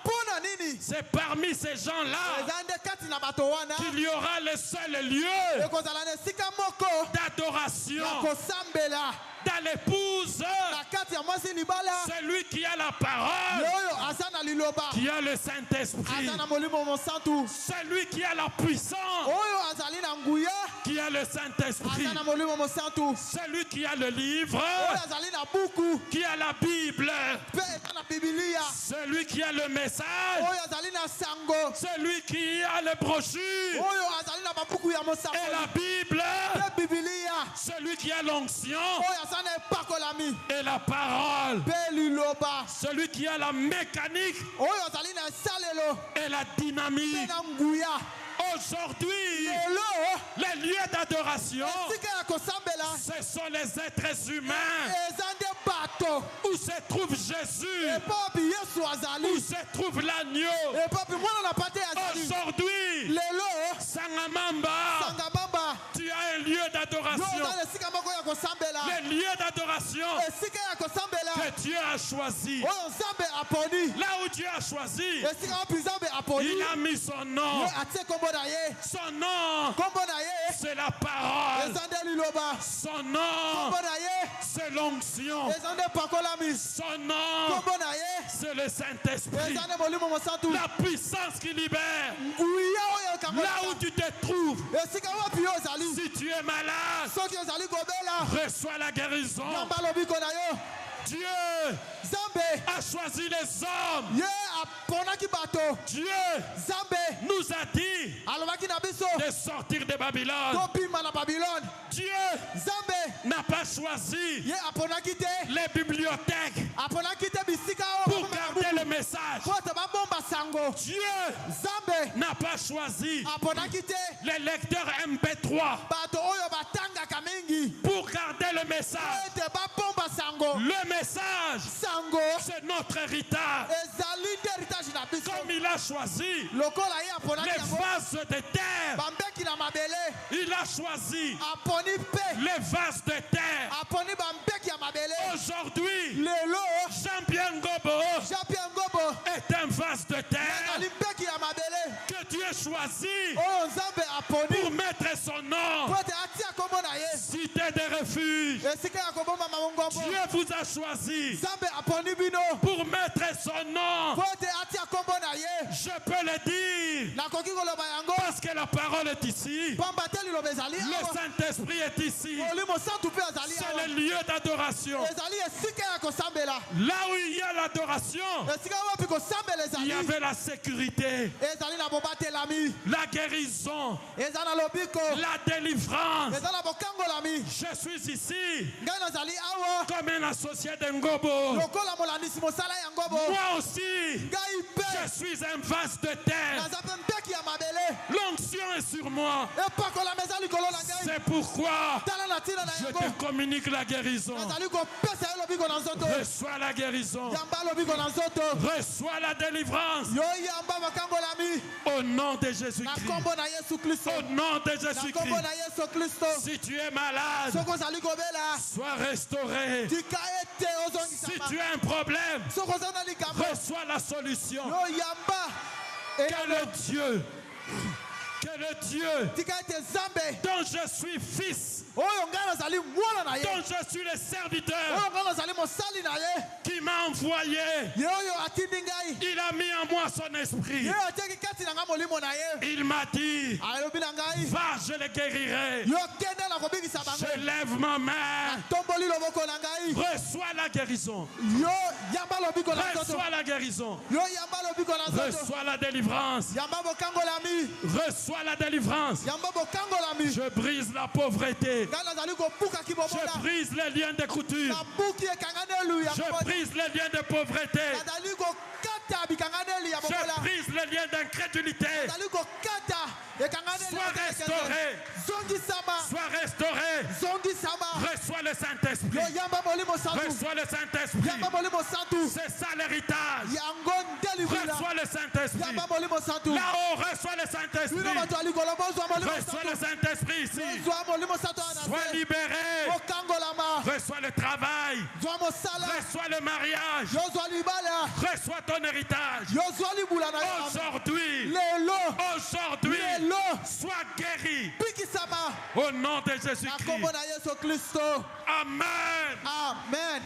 Speaker 2: Pona nini?
Speaker 3: C'est parmi ces gens-là
Speaker 2: Eza nde kati na bato wana.
Speaker 3: qu'il y aura le seul lieu
Speaker 2: Ekozala na esika moko.
Speaker 3: d'adoration
Speaker 2: Ya kosambela.
Speaker 3: dans l'épouse.
Speaker 2: Na kati ya mwasi libala.
Speaker 3: Celui qui a la parole,
Speaker 2: Yoyo aza na liloba.
Speaker 3: qui a le Saint-Esprit,
Speaker 2: Aza na molimo mosantu.
Speaker 3: celui qui a la puissance,
Speaker 2: Oyo azali na nguya.
Speaker 3: qui a le Saint-Esprit,
Speaker 2: Aza na molimo mosantu.
Speaker 3: celui qui a le livre,
Speaker 2: Oyo azali na buku.
Speaker 3: qui a la Bible,
Speaker 2: Pe eza na Biblia.
Speaker 3: celui qui a le message,
Speaker 2: Oyo azali na sango.
Speaker 3: celui qui a le brochure
Speaker 2: Oyo azali na babuku ya
Speaker 3: et
Speaker 2: mosango.
Speaker 3: la Bible,
Speaker 2: Pe Biblia.
Speaker 3: celui qui a l'onction
Speaker 2: Oyo aza na epakolami.
Speaker 3: et la parole,
Speaker 2: Pe liloba.
Speaker 3: celui qui a la mécanique
Speaker 2: Oyo azali na esalelo.
Speaker 3: et la
Speaker 2: Pe
Speaker 3: dynamique.
Speaker 2: na nguya.
Speaker 3: Aujourd'hui,
Speaker 2: Lelo.
Speaker 3: les lieux d'adoration,
Speaker 2: Esika ya kosambela.
Speaker 3: ce sont les êtres humains
Speaker 2: Eza nde bato.
Speaker 3: où se trouve Jésus,
Speaker 2: Epapi Yesu
Speaker 3: où
Speaker 2: azali.
Speaker 3: se trouve l'agneau.
Speaker 2: Epapi mwana na pate azali.
Speaker 3: Aujourd'hui,
Speaker 2: Lelo.
Speaker 3: Sangamamba,
Speaker 2: Sangabamba.
Speaker 3: tu as un lieu
Speaker 2: Yo
Speaker 3: d'adoration.
Speaker 2: eza na esika moko ya kosambela.
Speaker 3: Le lieu d'adoration
Speaker 2: Esika ya kosambela.
Speaker 3: que Dieu a choisi.
Speaker 2: Oyo Nzambe aponi.
Speaker 3: Là où Dieu a choisi,
Speaker 2: Esika wapi Nzambe aponi.
Speaker 3: il a mis son nom.
Speaker 2: Ye atie kombo na ye.
Speaker 3: Son nom,
Speaker 2: Kombo na ye.
Speaker 3: c'est la parole.
Speaker 2: Eza nde liloba.
Speaker 3: Son nom,
Speaker 2: Kombo na ye.
Speaker 3: c'est l'onction.
Speaker 2: Eza nde pakolami.
Speaker 3: Son nom,
Speaker 2: Kombo na ye.
Speaker 3: c'est le Saint-Esprit.
Speaker 2: Eza nde molimo mosantu.
Speaker 3: La puissance qui libère.
Speaker 2: Nguya oyo kango.
Speaker 3: Là où tu te trouves,
Speaker 2: Esika wapi yo ozali.
Speaker 3: si tu es malade,
Speaker 2: Soki ozali kobela.
Speaker 3: reçois la guérison.
Speaker 2: Yamba lobiko na yo.
Speaker 3: Dieu
Speaker 2: Zambe
Speaker 3: a choisi les hommes.
Speaker 2: ye aponaki bato.
Speaker 3: Dieu
Speaker 2: Zambe
Speaker 3: nous a dit
Speaker 2: alobaki na biso
Speaker 3: de sortir de Babylone.
Speaker 2: tobima na Babylone.
Speaker 3: Dieu
Speaker 2: Zambe
Speaker 3: n'a pas choisi
Speaker 2: ye aponaki te
Speaker 3: les bibliothèques
Speaker 2: aponaki te bisika
Speaker 3: pour garder le message.
Speaker 2: po te babomba sango.
Speaker 3: Dieu
Speaker 2: Zambe
Speaker 3: n'a pas choisi
Speaker 2: aponaki te
Speaker 3: les lecteurs MP3
Speaker 2: bato oyo batangaka mingi
Speaker 3: pour garder le message.
Speaker 2: ete babomba sango.
Speaker 3: Le message,
Speaker 2: Sango
Speaker 3: c'est notre héritage.
Speaker 2: ezali nde héritage na biso.
Speaker 3: Comme il a choisi
Speaker 2: Lokola ye aponaki
Speaker 3: les
Speaker 2: yango
Speaker 3: vases de terre,
Speaker 2: bambeki na mabele
Speaker 3: il a choisi
Speaker 2: aponi mpe
Speaker 3: les vases de terre.
Speaker 2: aponi bambeki ya mabele.
Speaker 3: Aujourd'hui,
Speaker 2: Lelo
Speaker 3: Jean-Pierre Ngobo
Speaker 2: Jean-Pierre Ngobo
Speaker 3: est un vase de terre
Speaker 2: azali mbeki ya mabele
Speaker 3: que Dieu choisit
Speaker 2: oyo Nzambe
Speaker 3: pour
Speaker 2: aponi
Speaker 3: mettre son nom.
Speaker 2: po ete atia kombo na ye
Speaker 3: Cité de refuge.
Speaker 2: esika ya kobombama ngombo.
Speaker 3: Dieu vous a choisi
Speaker 2: Nzambe aponi bino
Speaker 3: pour mettre son nom.
Speaker 2: po ete atia kombo na ye.
Speaker 3: Je peux le dire
Speaker 2: Nakoki koloba yango
Speaker 3: parce que la parole est ici.
Speaker 2: pamba te liloba ezali
Speaker 3: Le
Speaker 2: awa.
Speaker 3: Saint-Esprit est ici.
Speaker 2: Molimo santu mpe azali
Speaker 3: C'est
Speaker 2: awa.
Speaker 3: le lieu d'adoration.
Speaker 2: Ezali esika ya kosambela.
Speaker 3: Là où il y a l'adoration,
Speaker 2: Esika wapi kosambela
Speaker 3: il y
Speaker 2: ezali.
Speaker 3: avait la sécurité,
Speaker 2: Ezali na bobatelami.
Speaker 3: la guérison,
Speaker 2: Eza na lobiko.
Speaker 3: la délivrance.
Speaker 2: Eza na bokangolami.
Speaker 3: Je suis ici
Speaker 2: Ngai nazali awa
Speaker 3: comme un associé de Ngobo.
Speaker 2: lokola molandisi mosala ya ngobo.
Speaker 3: Moi aussi,
Speaker 2: Ngai
Speaker 3: je
Speaker 2: mpe
Speaker 3: suis un vase de terre.
Speaker 2: naza mpe mbeki ya mabele.
Speaker 3: L'onction est sur moi.
Speaker 2: epakolama eza likolo na ngai.
Speaker 3: C'est pourquoi
Speaker 2: Tala na ntina na
Speaker 3: je
Speaker 2: yango.
Speaker 3: te communique la guérison.
Speaker 2: nazali kopesa ye lobiko na nzoto.
Speaker 3: Reçois la guérison.
Speaker 2: Yamba lobiko na nzoto.
Speaker 3: Reçois la délivrance.
Speaker 2: Yo yamba bakangolami.
Speaker 3: Au nom de
Speaker 2: Na
Speaker 3: Jésus-Christ.
Speaker 2: kombo na Yesu Kristo.
Speaker 3: Au nom de
Speaker 2: Na kombo
Speaker 3: Jésus-Christ.
Speaker 2: na Yesu Kristo.
Speaker 3: Si tu es malade,
Speaker 2: Soko ozali kobela.
Speaker 3: sois restauré.
Speaker 2: Tika ete
Speaker 3: Si
Speaker 2: ozongisama.
Speaker 3: tu as un problème,
Speaker 2: Soko oza na likambo.
Speaker 3: reçois la solution.
Speaker 2: Yo yamba.
Speaker 3: Que le Dieu,
Speaker 2: Tika ete Nzambe.
Speaker 3: dont je suis fils,
Speaker 2: Oyo ngai nazali mwana na ye.
Speaker 3: dont je suis le serviteur,
Speaker 2: Oyo ngai nazali mosali na ye.
Speaker 3: qui m'a envoyé,
Speaker 2: Ye oyo atindi ngai.
Speaker 3: il a mis en moi son esprit.
Speaker 2: Ye atiaki kati na ngai molimo na ye.
Speaker 3: Il m'a dit,
Speaker 2: Alobi na ngai.
Speaker 3: va, je le guérirai.
Speaker 2: Yo kende na kobikisa bango.
Speaker 3: Je lève ma main.
Speaker 2: Tomboli loboko na ngai.
Speaker 3: Reçois la guérison.
Speaker 2: Yo yamba lobiko na nzoto.
Speaker 3: Reçois la guérison.
Speaker 2: Yo yamba lobiko na nzoto.
Speaker 3: Reçois la délivrance.
Speaker 2: Yamba bokangolami.
Speaker 3: Reçois la délivrance.
Speaker 2: Yamba bokangolami.
Speaker 3: Je brise la pauvreté.
Speaker 2: Ngai nazali kobuka kibomola.
Speaker 3: Je brise les liens de couture.
Speaker 2: Nabuki ekanganelu ya
Speaker 3: Je
Speaker 2: bomola.
Speaker 3: brise les liens de pauvreté.
Speaker 2: Nazali kokata bikanganeli ya bomola.
Speaker 3: Je brise les liens d'incrédulité.
Speaker 2: Nazali kokata ekanganeli
Speaker 3: Sois
Speaker 2: ya
Speaker 3: restauré.
Speaker 2: zongisama.
Speaker 3: Sois restauré.
Speaker 2: Zongisama.
Speaker 3: Reçois le Saint-Esprit.
Speaker 2: Yo yamba molimo santu.
Speaker 3: Reçois le Saint-Esprit.
Speaker 2: Yamba molimo santu.
Speaker 3: C'est ça l'héritage.
Speaker 2: Yango ndelibula.
Speaker 3: Reçois le Saint-Esprit.
Speaker 2: Yamba molimo santu.
Speaker 3: Là-haut, reçois le Saint-Esprit.
Speaker 2: Bino bato ya likolo bozwa molimo
Speaker 3: Reçois le
Speaker 2: santu.
Speaker 3: Saint-Esprit ici.
Speaker 2: Zwa molimo santu wana
Speaker 3: Sois
Speaker 2: se.
Speaker 3: libéré.
Speaker 2: Okangolama.
Speaker 3: Reçois le travail.
Speaker 2: Zwa mosala.
Speaker 3: Reçois le mariage.
Speaker 2: Yo zwa libala.
Speaker 3: Reçois ton héritage.
Speaker 2: Yo zwa libula na yo.
Speaker 3: Aujourd'hui,
Speaker 2: Lelo. Lelo.
Speaker 3: sois guéri
Speaker 2: Bikisama.
Speaker 3: au nom de
Speaker 2: Na kombo
Speaker 3: Jésus-Christ.
Speaker 2: na Yesu Kristo.
Speaker 3: Amen.
Speaker 2: Amen.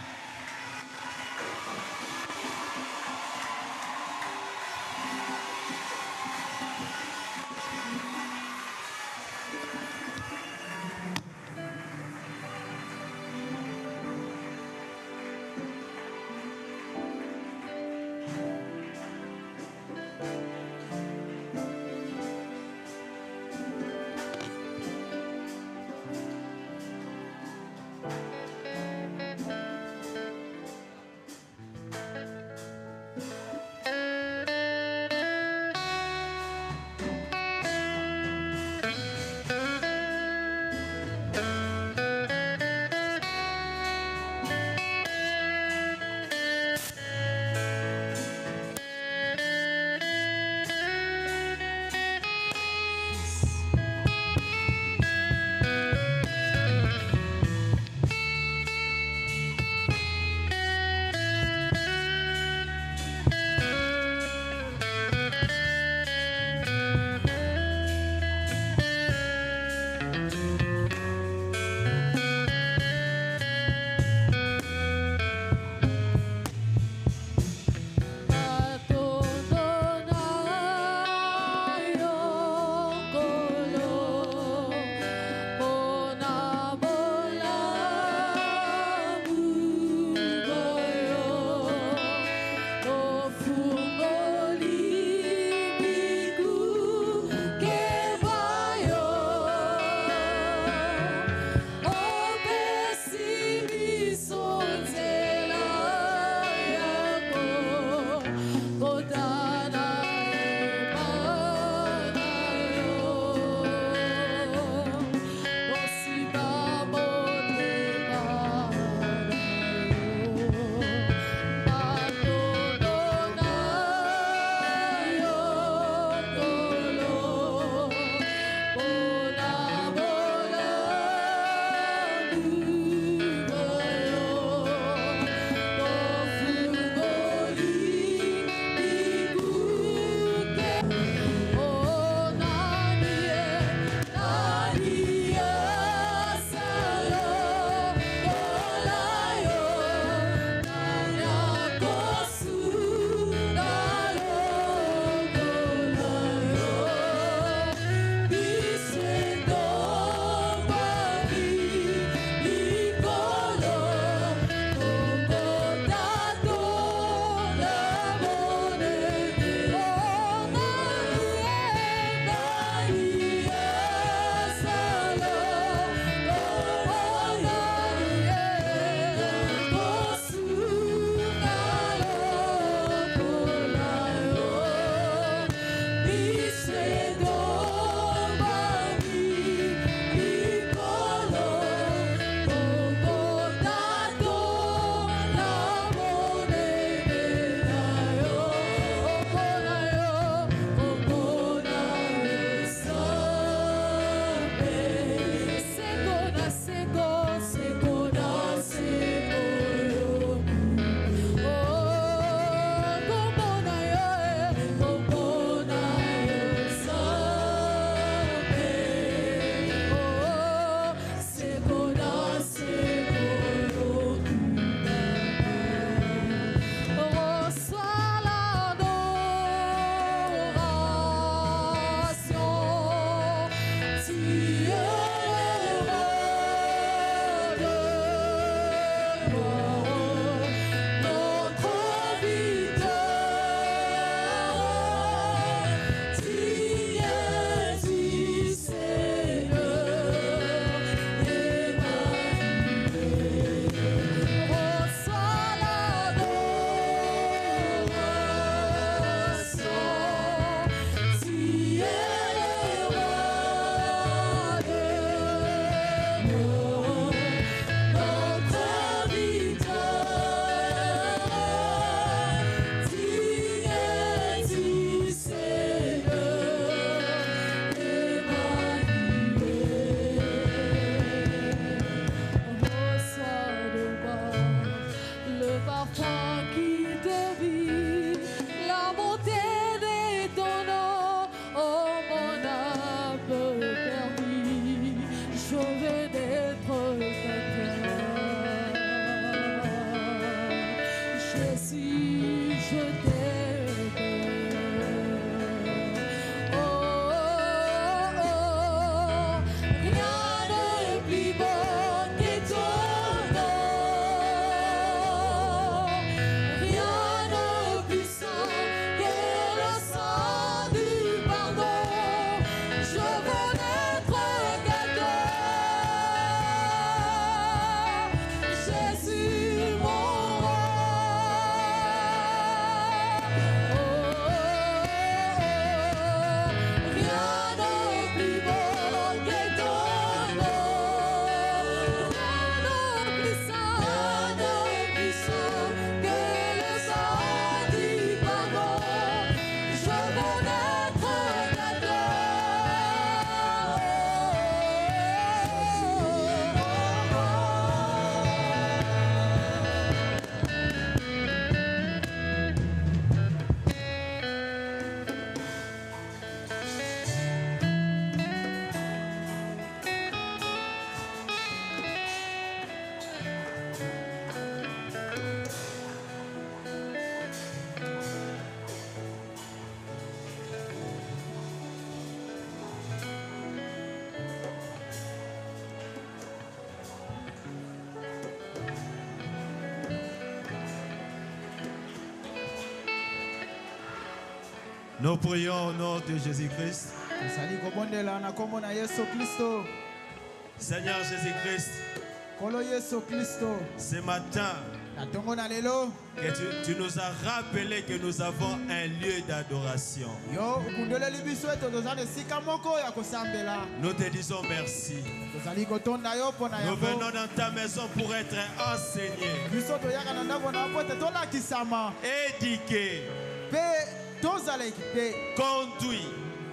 Speaker 5: Nous prions au nom de Jésus-Christ.
Speaker 2: Tozali kobondela na kombo na Yesu Kristo.
Speaker 5: Seigneur Jésus-Christ,
Speaker 2: Kolo Yesu Kristo.
Speaker 5: ce matin,
Speaker 2: Na tongo na lelo.
Speaker 5: que tu nous as rappelé que nous avons un lieu d'adoration.
Speaker 2: Yo ukundoleli biso eto tozali esika moko ya kosambela.
Speaker 5: Nous te disons merci.
Speaker 2: Tozali kotonda yo pona
Speaker 5: Nous
Speaker 2: yango.
Speaker 5: venons dans ta maison pour être enseignés,
Speaker 2: Biso toyaka na ndako na po te tolakisama.
Speaker 5: éduqués,
Speaker 2: Pe tozala ekipe.
Speaker 5: conduits.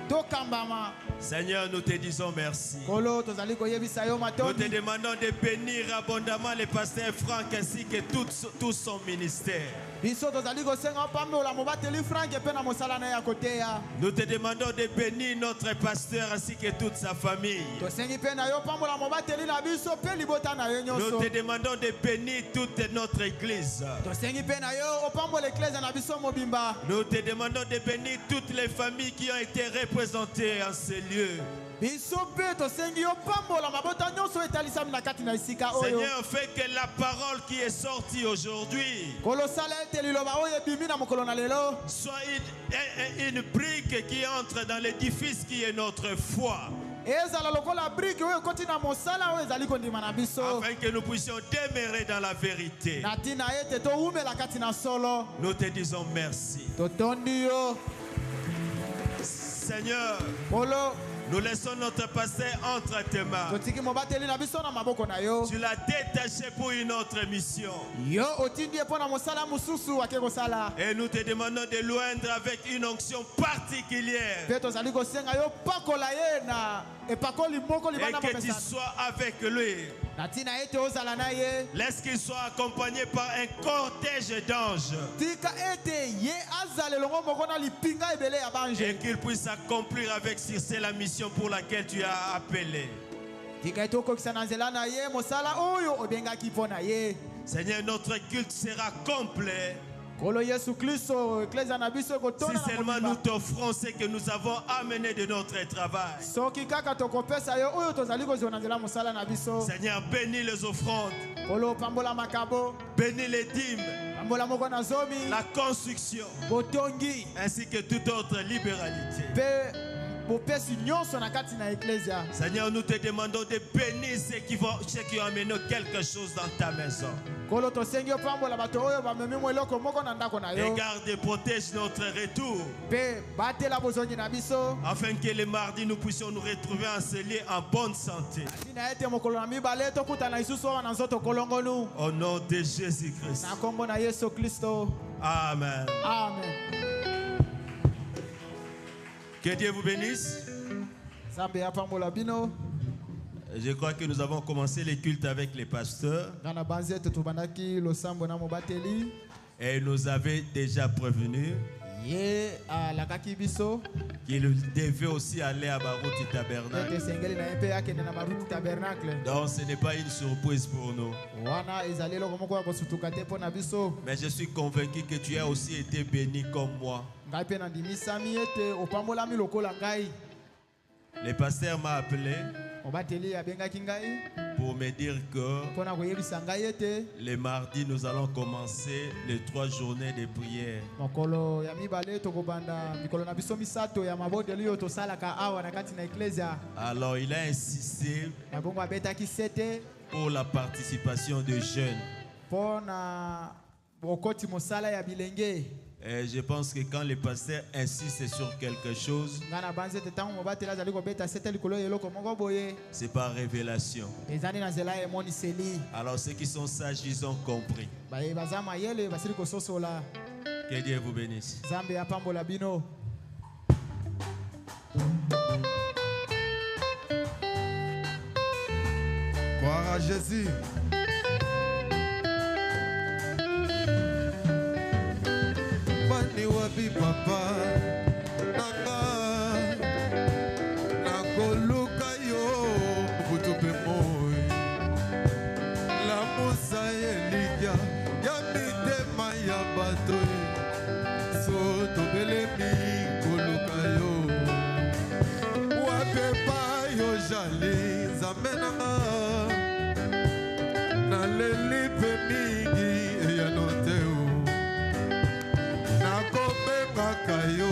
Speaker 2: Tokambama.
Speaker 5: Seigneur, nous te disons merci.
Speaker 2: Kolo tozali koyebisa yo
Speaker 5: Nous te
Speaker 2: matondi.
Speaker 5: demandons de bénir abondamment le pasteur Franck ainsi que tout son ministère.
Speaker 2: Biso tozali kosenga pambola mobateli Frank pe na mosala na ya koteya.
Speaker 5: Nous te demandons de bénir notre pasteur ainsi que toute sa famille.
Speaker 2: Tosengi pe na yo pambola mobateli na biso pe libota na yo
Speaker 5: Nous
Speaker 2: nyonso.
Speaker 5: te demandons de bénir toute notre église.
Speaker 2: Tosengi pe na yo opambola eklezia na biso mobimba.
Speaker 5: Nous te demandons de bénir toutes les familles qui ont été représentées en ce lieu.
Speaker 2: Biso pe tosengi yo pambola mabota nyonso etalisami na kati na esika oyo.
Speaker 5: Seigneur, fais que la parole qui est sortie aujourd'hui
Speaker 2: Kolo sala ete liloba oyo ebimi na mokolo na lelo.
Speaker 5: soit une brique qui entre dans l'édifice qui est notre foi,
Speaker 2: Ezala lokola brique oyo ekoti na mosala oyo ezali kondima na biso.
Speaker 5: afin que nous puissions demeurer dans la vérité.
Speaker 2: Na tina ete toumela kati na solo.
Speaker 5: Nous te disons merci.
Speaker 2: Totondi yo.
Speaker 5: Seigneur,
Speaker 2: Kolo
Speaker 5: nous laissons notre pasteur entre tes mains.
Speaker 2: totiki mobateli na biso na maboko na yo.
Speaker 5: Tu l'as détaché pour une autre mission.
Speaker 2: Yo otindi epo na mosala mususu ake kosala.
Speaker 5: Et nous te demandons de l'oindre avec une onction particulière.
Speaker 2: Pe tozali kosenga yo pakola ye na epakoli moko
Speaker 5: Et
Speaker 2: libanda
Speaker 5: que tu
Speaker 2: mopesa.
Speaker 5: sois avec lui.
Speaker 2: Na tina ete ozala na ye.
Speaker 5: Laisse qu'il soit accompagné par un cortège d'anges.
Speaker 2: Tika ete ye azale longo moko na lipinga ebele ya
Speaker 5: Et
Speaker 2: banje.
Speaker 5: qu'il puisse accomplir avec succès la mission pour laquelle tu as appelé.
Speaker 2: Tika ete okokisa na nzela na ye mosala oyo obengaki mpo na ye.
Speaker 5: Seigneur, notre culte sera complet
Speaker 2: Kolo Yesu Kristo eklezia na biso
Speaker 5: si
Speaker 2: ekotona na
Speaker 5: seulement nous
Speaker 2: mobimba.
Speaker 5: t'offrons ce que nous avons amené de notre travail.
Speaker 2: Soki kaka tokopesa yo oyo tozali kozwa na nzela mosala na biso.
Speaker 5: Seigneur, bénis les offrandes,
Speaker 2: Kolo pambola makabo.
Speaker 5: bénis les dîmes,
Speaker 2: Pambola moko na zomi.
Speaker 5: la construction,
Speaker 2: Botongi.
Speaker 5: ainsi que toute autre libéralité.
Speaker 2: Pe bopesi nyonso na kati na eklezia.
Speaker 5: Seigneur, nous te demandons de bénir ceux qui ont amené quelque chose dans ta maison.
Speaker 2: Kolo tosengi yo pambola bato oyo bamemi mo eloko moko na ndako na
Speaker 5: Et
Speaker 2: yo.
Speaker 5: garde et protège notre retour,
Speaker 2: Pe batela bozongi na biso.
Speaker 5: afin que le mardi nous puissions nous retrouver en ce lieu en bonne santé.
Speaker 2: Tina ete mokolo na mibale tokutana lisusu awa na nzoto kolongonu.
Speaker 5: Au nom de Jésus-Christ.
Speaker 2: Na kombo na Yesu Kristo.
Speaker 5: Amen.
Speaker 2: Amen.
Speaker 5: Que Dieu vous bénisse.
Speaker 2: Nzambe apambola bino.
Speaker 5: Je crois que nous avons commencé les cultes avec les pasteurs
Speaker 2: Ngana banzi ete tobandaki losambo na mobateli.
Speaker 5: et ils nous avaient déjà prévenu
Speaker 2: Ye alakaki biso.
Speaker 5: qu'ils devaient aussi aller à Baruti
Speaker 2: Ete
Speaker 5: Tabernacle.
Speaker 2: sengeli na ye mpe akende na maruti tabernacle.
Speaker 5: Donc ce n'est pas une surprise pour nous.
Speaker 2: Wana ezali eloko moko ya kosutuka te mpo na biso.
Speaker 5: Mais je suis convaincu que tu as aussi été béni comme moi.
Speaker 2: Ngai mpe nandimisami ete opambolami lokola ngai.
Speaker 5: Le pasteur m'a appelé
Speaker 2: Mobateli abengaki ngai
Speaker 5: pour me dire que
Speaker 2: mpo na koyebisa ngai ete
Speaker 5: le mardi, nous allons commencer les 3 journées de prière.
Speaker 2: mokolo ya mibale tokobanda mikolo na biso misato ya mabodeli oyo tosalaka awa na kati na eklezia.
Speaker 5: Alors il a insisté
Speaker 2: Na bongo abetaki sete
Speaker 5: pour la participation des jeunes.
Speaker 2: mpo na bokoti mosala ya bilenge.
Speaker 5: Et je pense que quand le pasteur insiste sur quelque chose,
Speaker 2: Ngai na banzi ete ntango mobateli azali kobeta sete likolo ya eloko moko boye
Speaker 5: c'est par révélation.
Speaker 2: ezali na nzela ya emoniseli.
Speaker 5: Alors ceux qui sont sages, ils ont compris.
Speaker 2: Baza mayele basili kososola.
Speaker 5: Que Dieu vous bénisse.
Speaker 2: Nzambe apambola bino.
Speaker 1: Gloire à Jésus. Bani wapi papa nanga nakoluka yo butupe moi la musa elikya ya mitema ya bato so tobelemi koluka yo wapi pa yo jali nzambe nanga naleli pe mingi eya noteo nakobengaka yo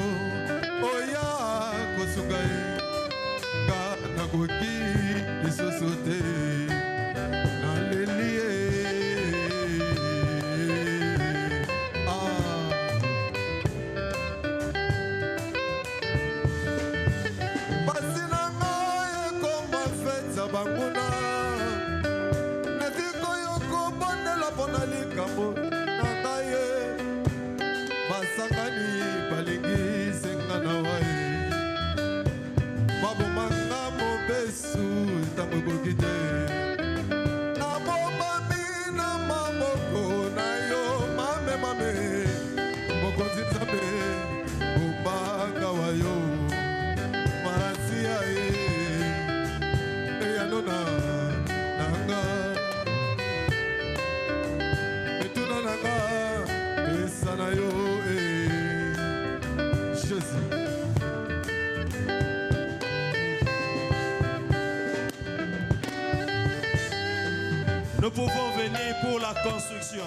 Speaker 5: Nous pouvons venir pour la construction.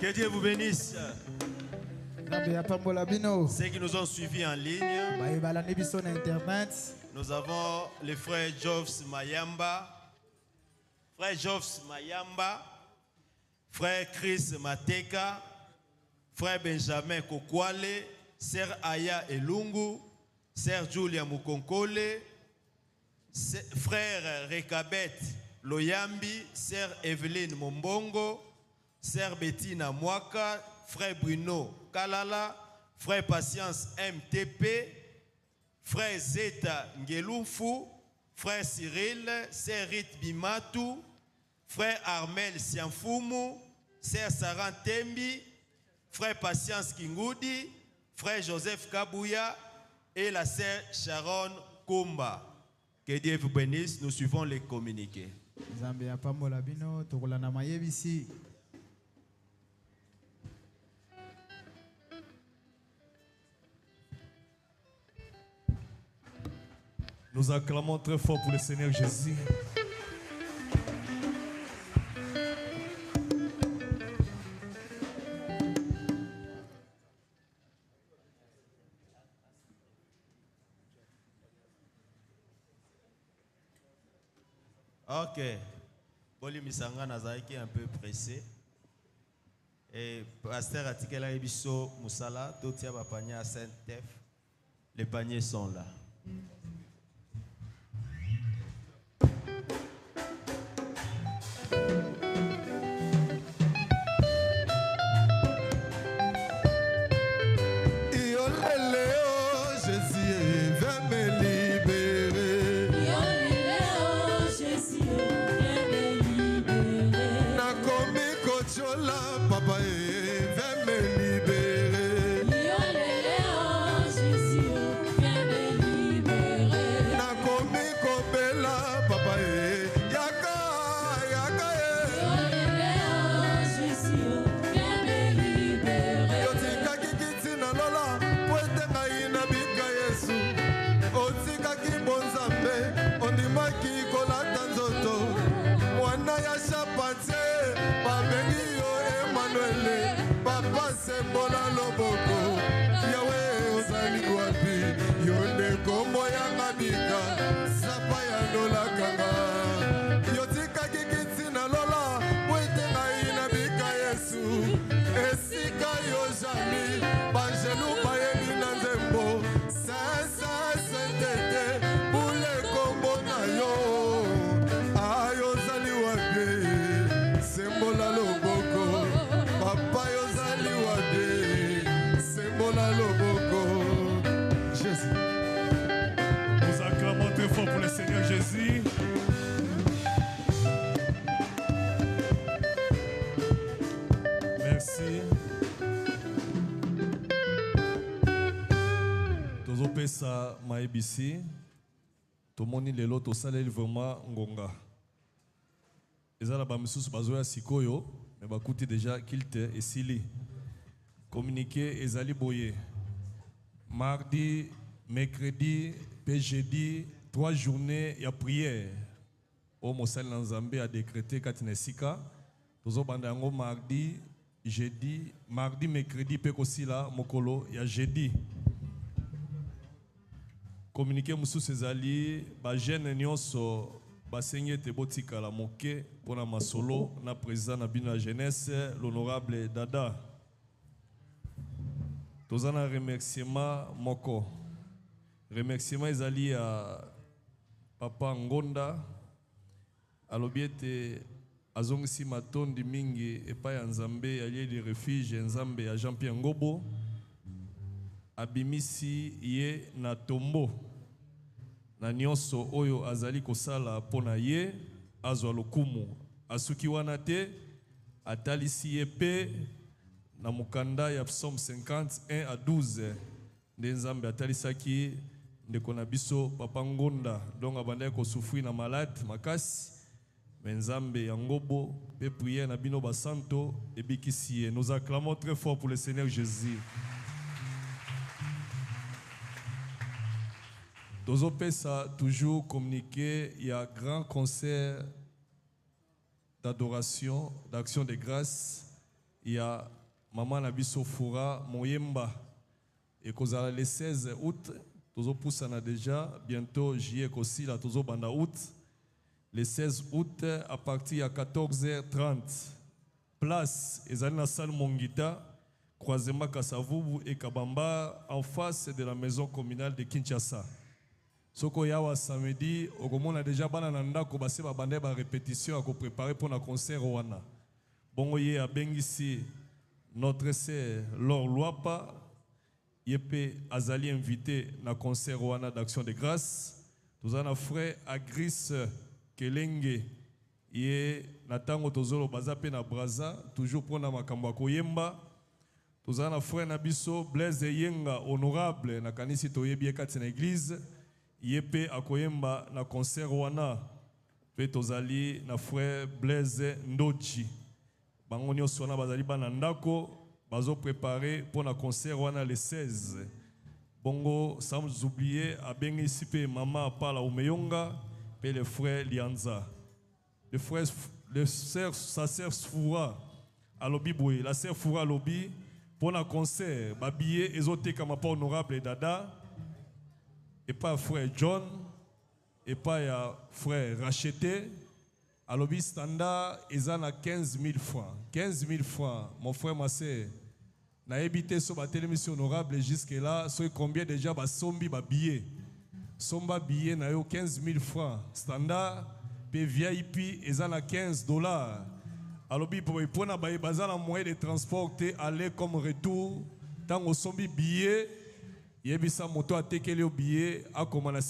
Speaker 5: Que Dieu vous bénisse. Ceux qui nous ont suivis en ligne, nous avons le frère Jobs Mayamba, frère Jobs Mayamba, frère Chris Mateka, frère Benjamin Kokwale, sœur Aya Elungu, sœur Julia Mukonkole, frère Rekabet Loyambi, sœur Evelyne Mombongo, sœur Bettina Mwaka, frère Bruno Kalala, frère Patience MTP, frère Zeta Ngelufu, frère Cyril, sœur Rite Bimatu, frère Armel Sianfumu, sœur Sarah Tembi, frère Patience Kingoudi, frère Joseph Kabouya et la sœur Sharon Kumba. Que Dieu vous bénisse, nous suivons les communiqués.
Speaker 6: Nous acclamons très fort pour le Seigneur Jésus.
Speaker 5: Ok. Boli Misanga Nazariki est un peu pressé. Et pasteur Atikela Ebiso Moussala, Totia Bapania à Saint-Tef. Les paniers sont là.
Speaker 6: Sa maebisi tomoni lelo tosaleli vraiment ngonga ezala ba misusu bazoya sikoyo me bakuti déjà kilte esili communiqué ezali boye mardi mercredi pe jeudi 3 journées ya prière o mosali na Nzambe a décrété katina esika tozobanda yango mardi jeudi mardi mercredi pe kosila mokolo ya jeudi. Communiqué mususu ezali ba jeune nyonso basengi te botika la moke pona masolo na président na bino la jeunesse l'honorable Dada. Tozana remerciement moko. Remerciement ezali a papa Ngonda alobi ete azongisi matondi mingi epai ya Nzambe ya lieu de refuge Nzambe ya Jean-Pierre Ngobo abimisi ye na tombo na nyonso oyo azali kosala pona ye azwa lokumu asuki wana te atalisi ye pe na mukanda ya Psaume 51 à 12 nde Nzambe atalisaki ndeko na biso papa Ngonda donc abandaki kosufri na malade makasi mais Nzambe ya Ngobo pe prière na bino basanto ebikisi ye. Nous acclamons très fort pour le Seigneur Jésus. Tozopesa toujours communiqué, il y a un grand concert d'adoration, d'action de grâce. Il y a Maman Nabiso Foura Moyemba. Et kozala le 16 août, tozopusana déjà, bientôt juillet aussi, la tozobanda août. Le 16 août, à partir de 14h30, place, ezali na salle Mongita, croisement Kasavubu et Kabamba, en face de la maison communale de Kinshasa. Soko yawa samedi, okomona déjà bana nanda ko base ba bande ba répétition à préparer pour un concert wana. Bongo ye a bengisi notre sœur Laure Luapa, yepe azali invité na concert wana d'action de grâce. Nous avons frère Agris Kelenge, ye natango tozolo bazape na braza, toujours pour na makambo koyemba. Nous avons frère Nabiso Blaise Yenga honorable na kanisi toyebi ekati na église. Yepe akoyemba na concert wana pe tozali na frère Blaise Ndochi bango nyonso wana bazali bana ndako bazo préparer pour na concert wana le 16 bongo sans oublier abengisi pe mama Pala Umeyonga pe le frère Lianza le frère sa sœur Foura alobi boye la sœur Foura alobi pour na concert ba billet ezoteka ma pa honorable Dada et pas frère John, et pas frère racheté. À l'objet standard, ils ont 15 000 francs. 15 000 francs, mon frère, ma soeur. N'a habité sur ma télévision honorable jusque-là, sur combien déjà bas sombi bas billets. somba billet na yo 15 000 francs standard pe VIP ezana 15 $. Alobi pour na ba bazana moyen de transport te aller comme retour tant sombi billet yebisa moto atekeli o billet akomana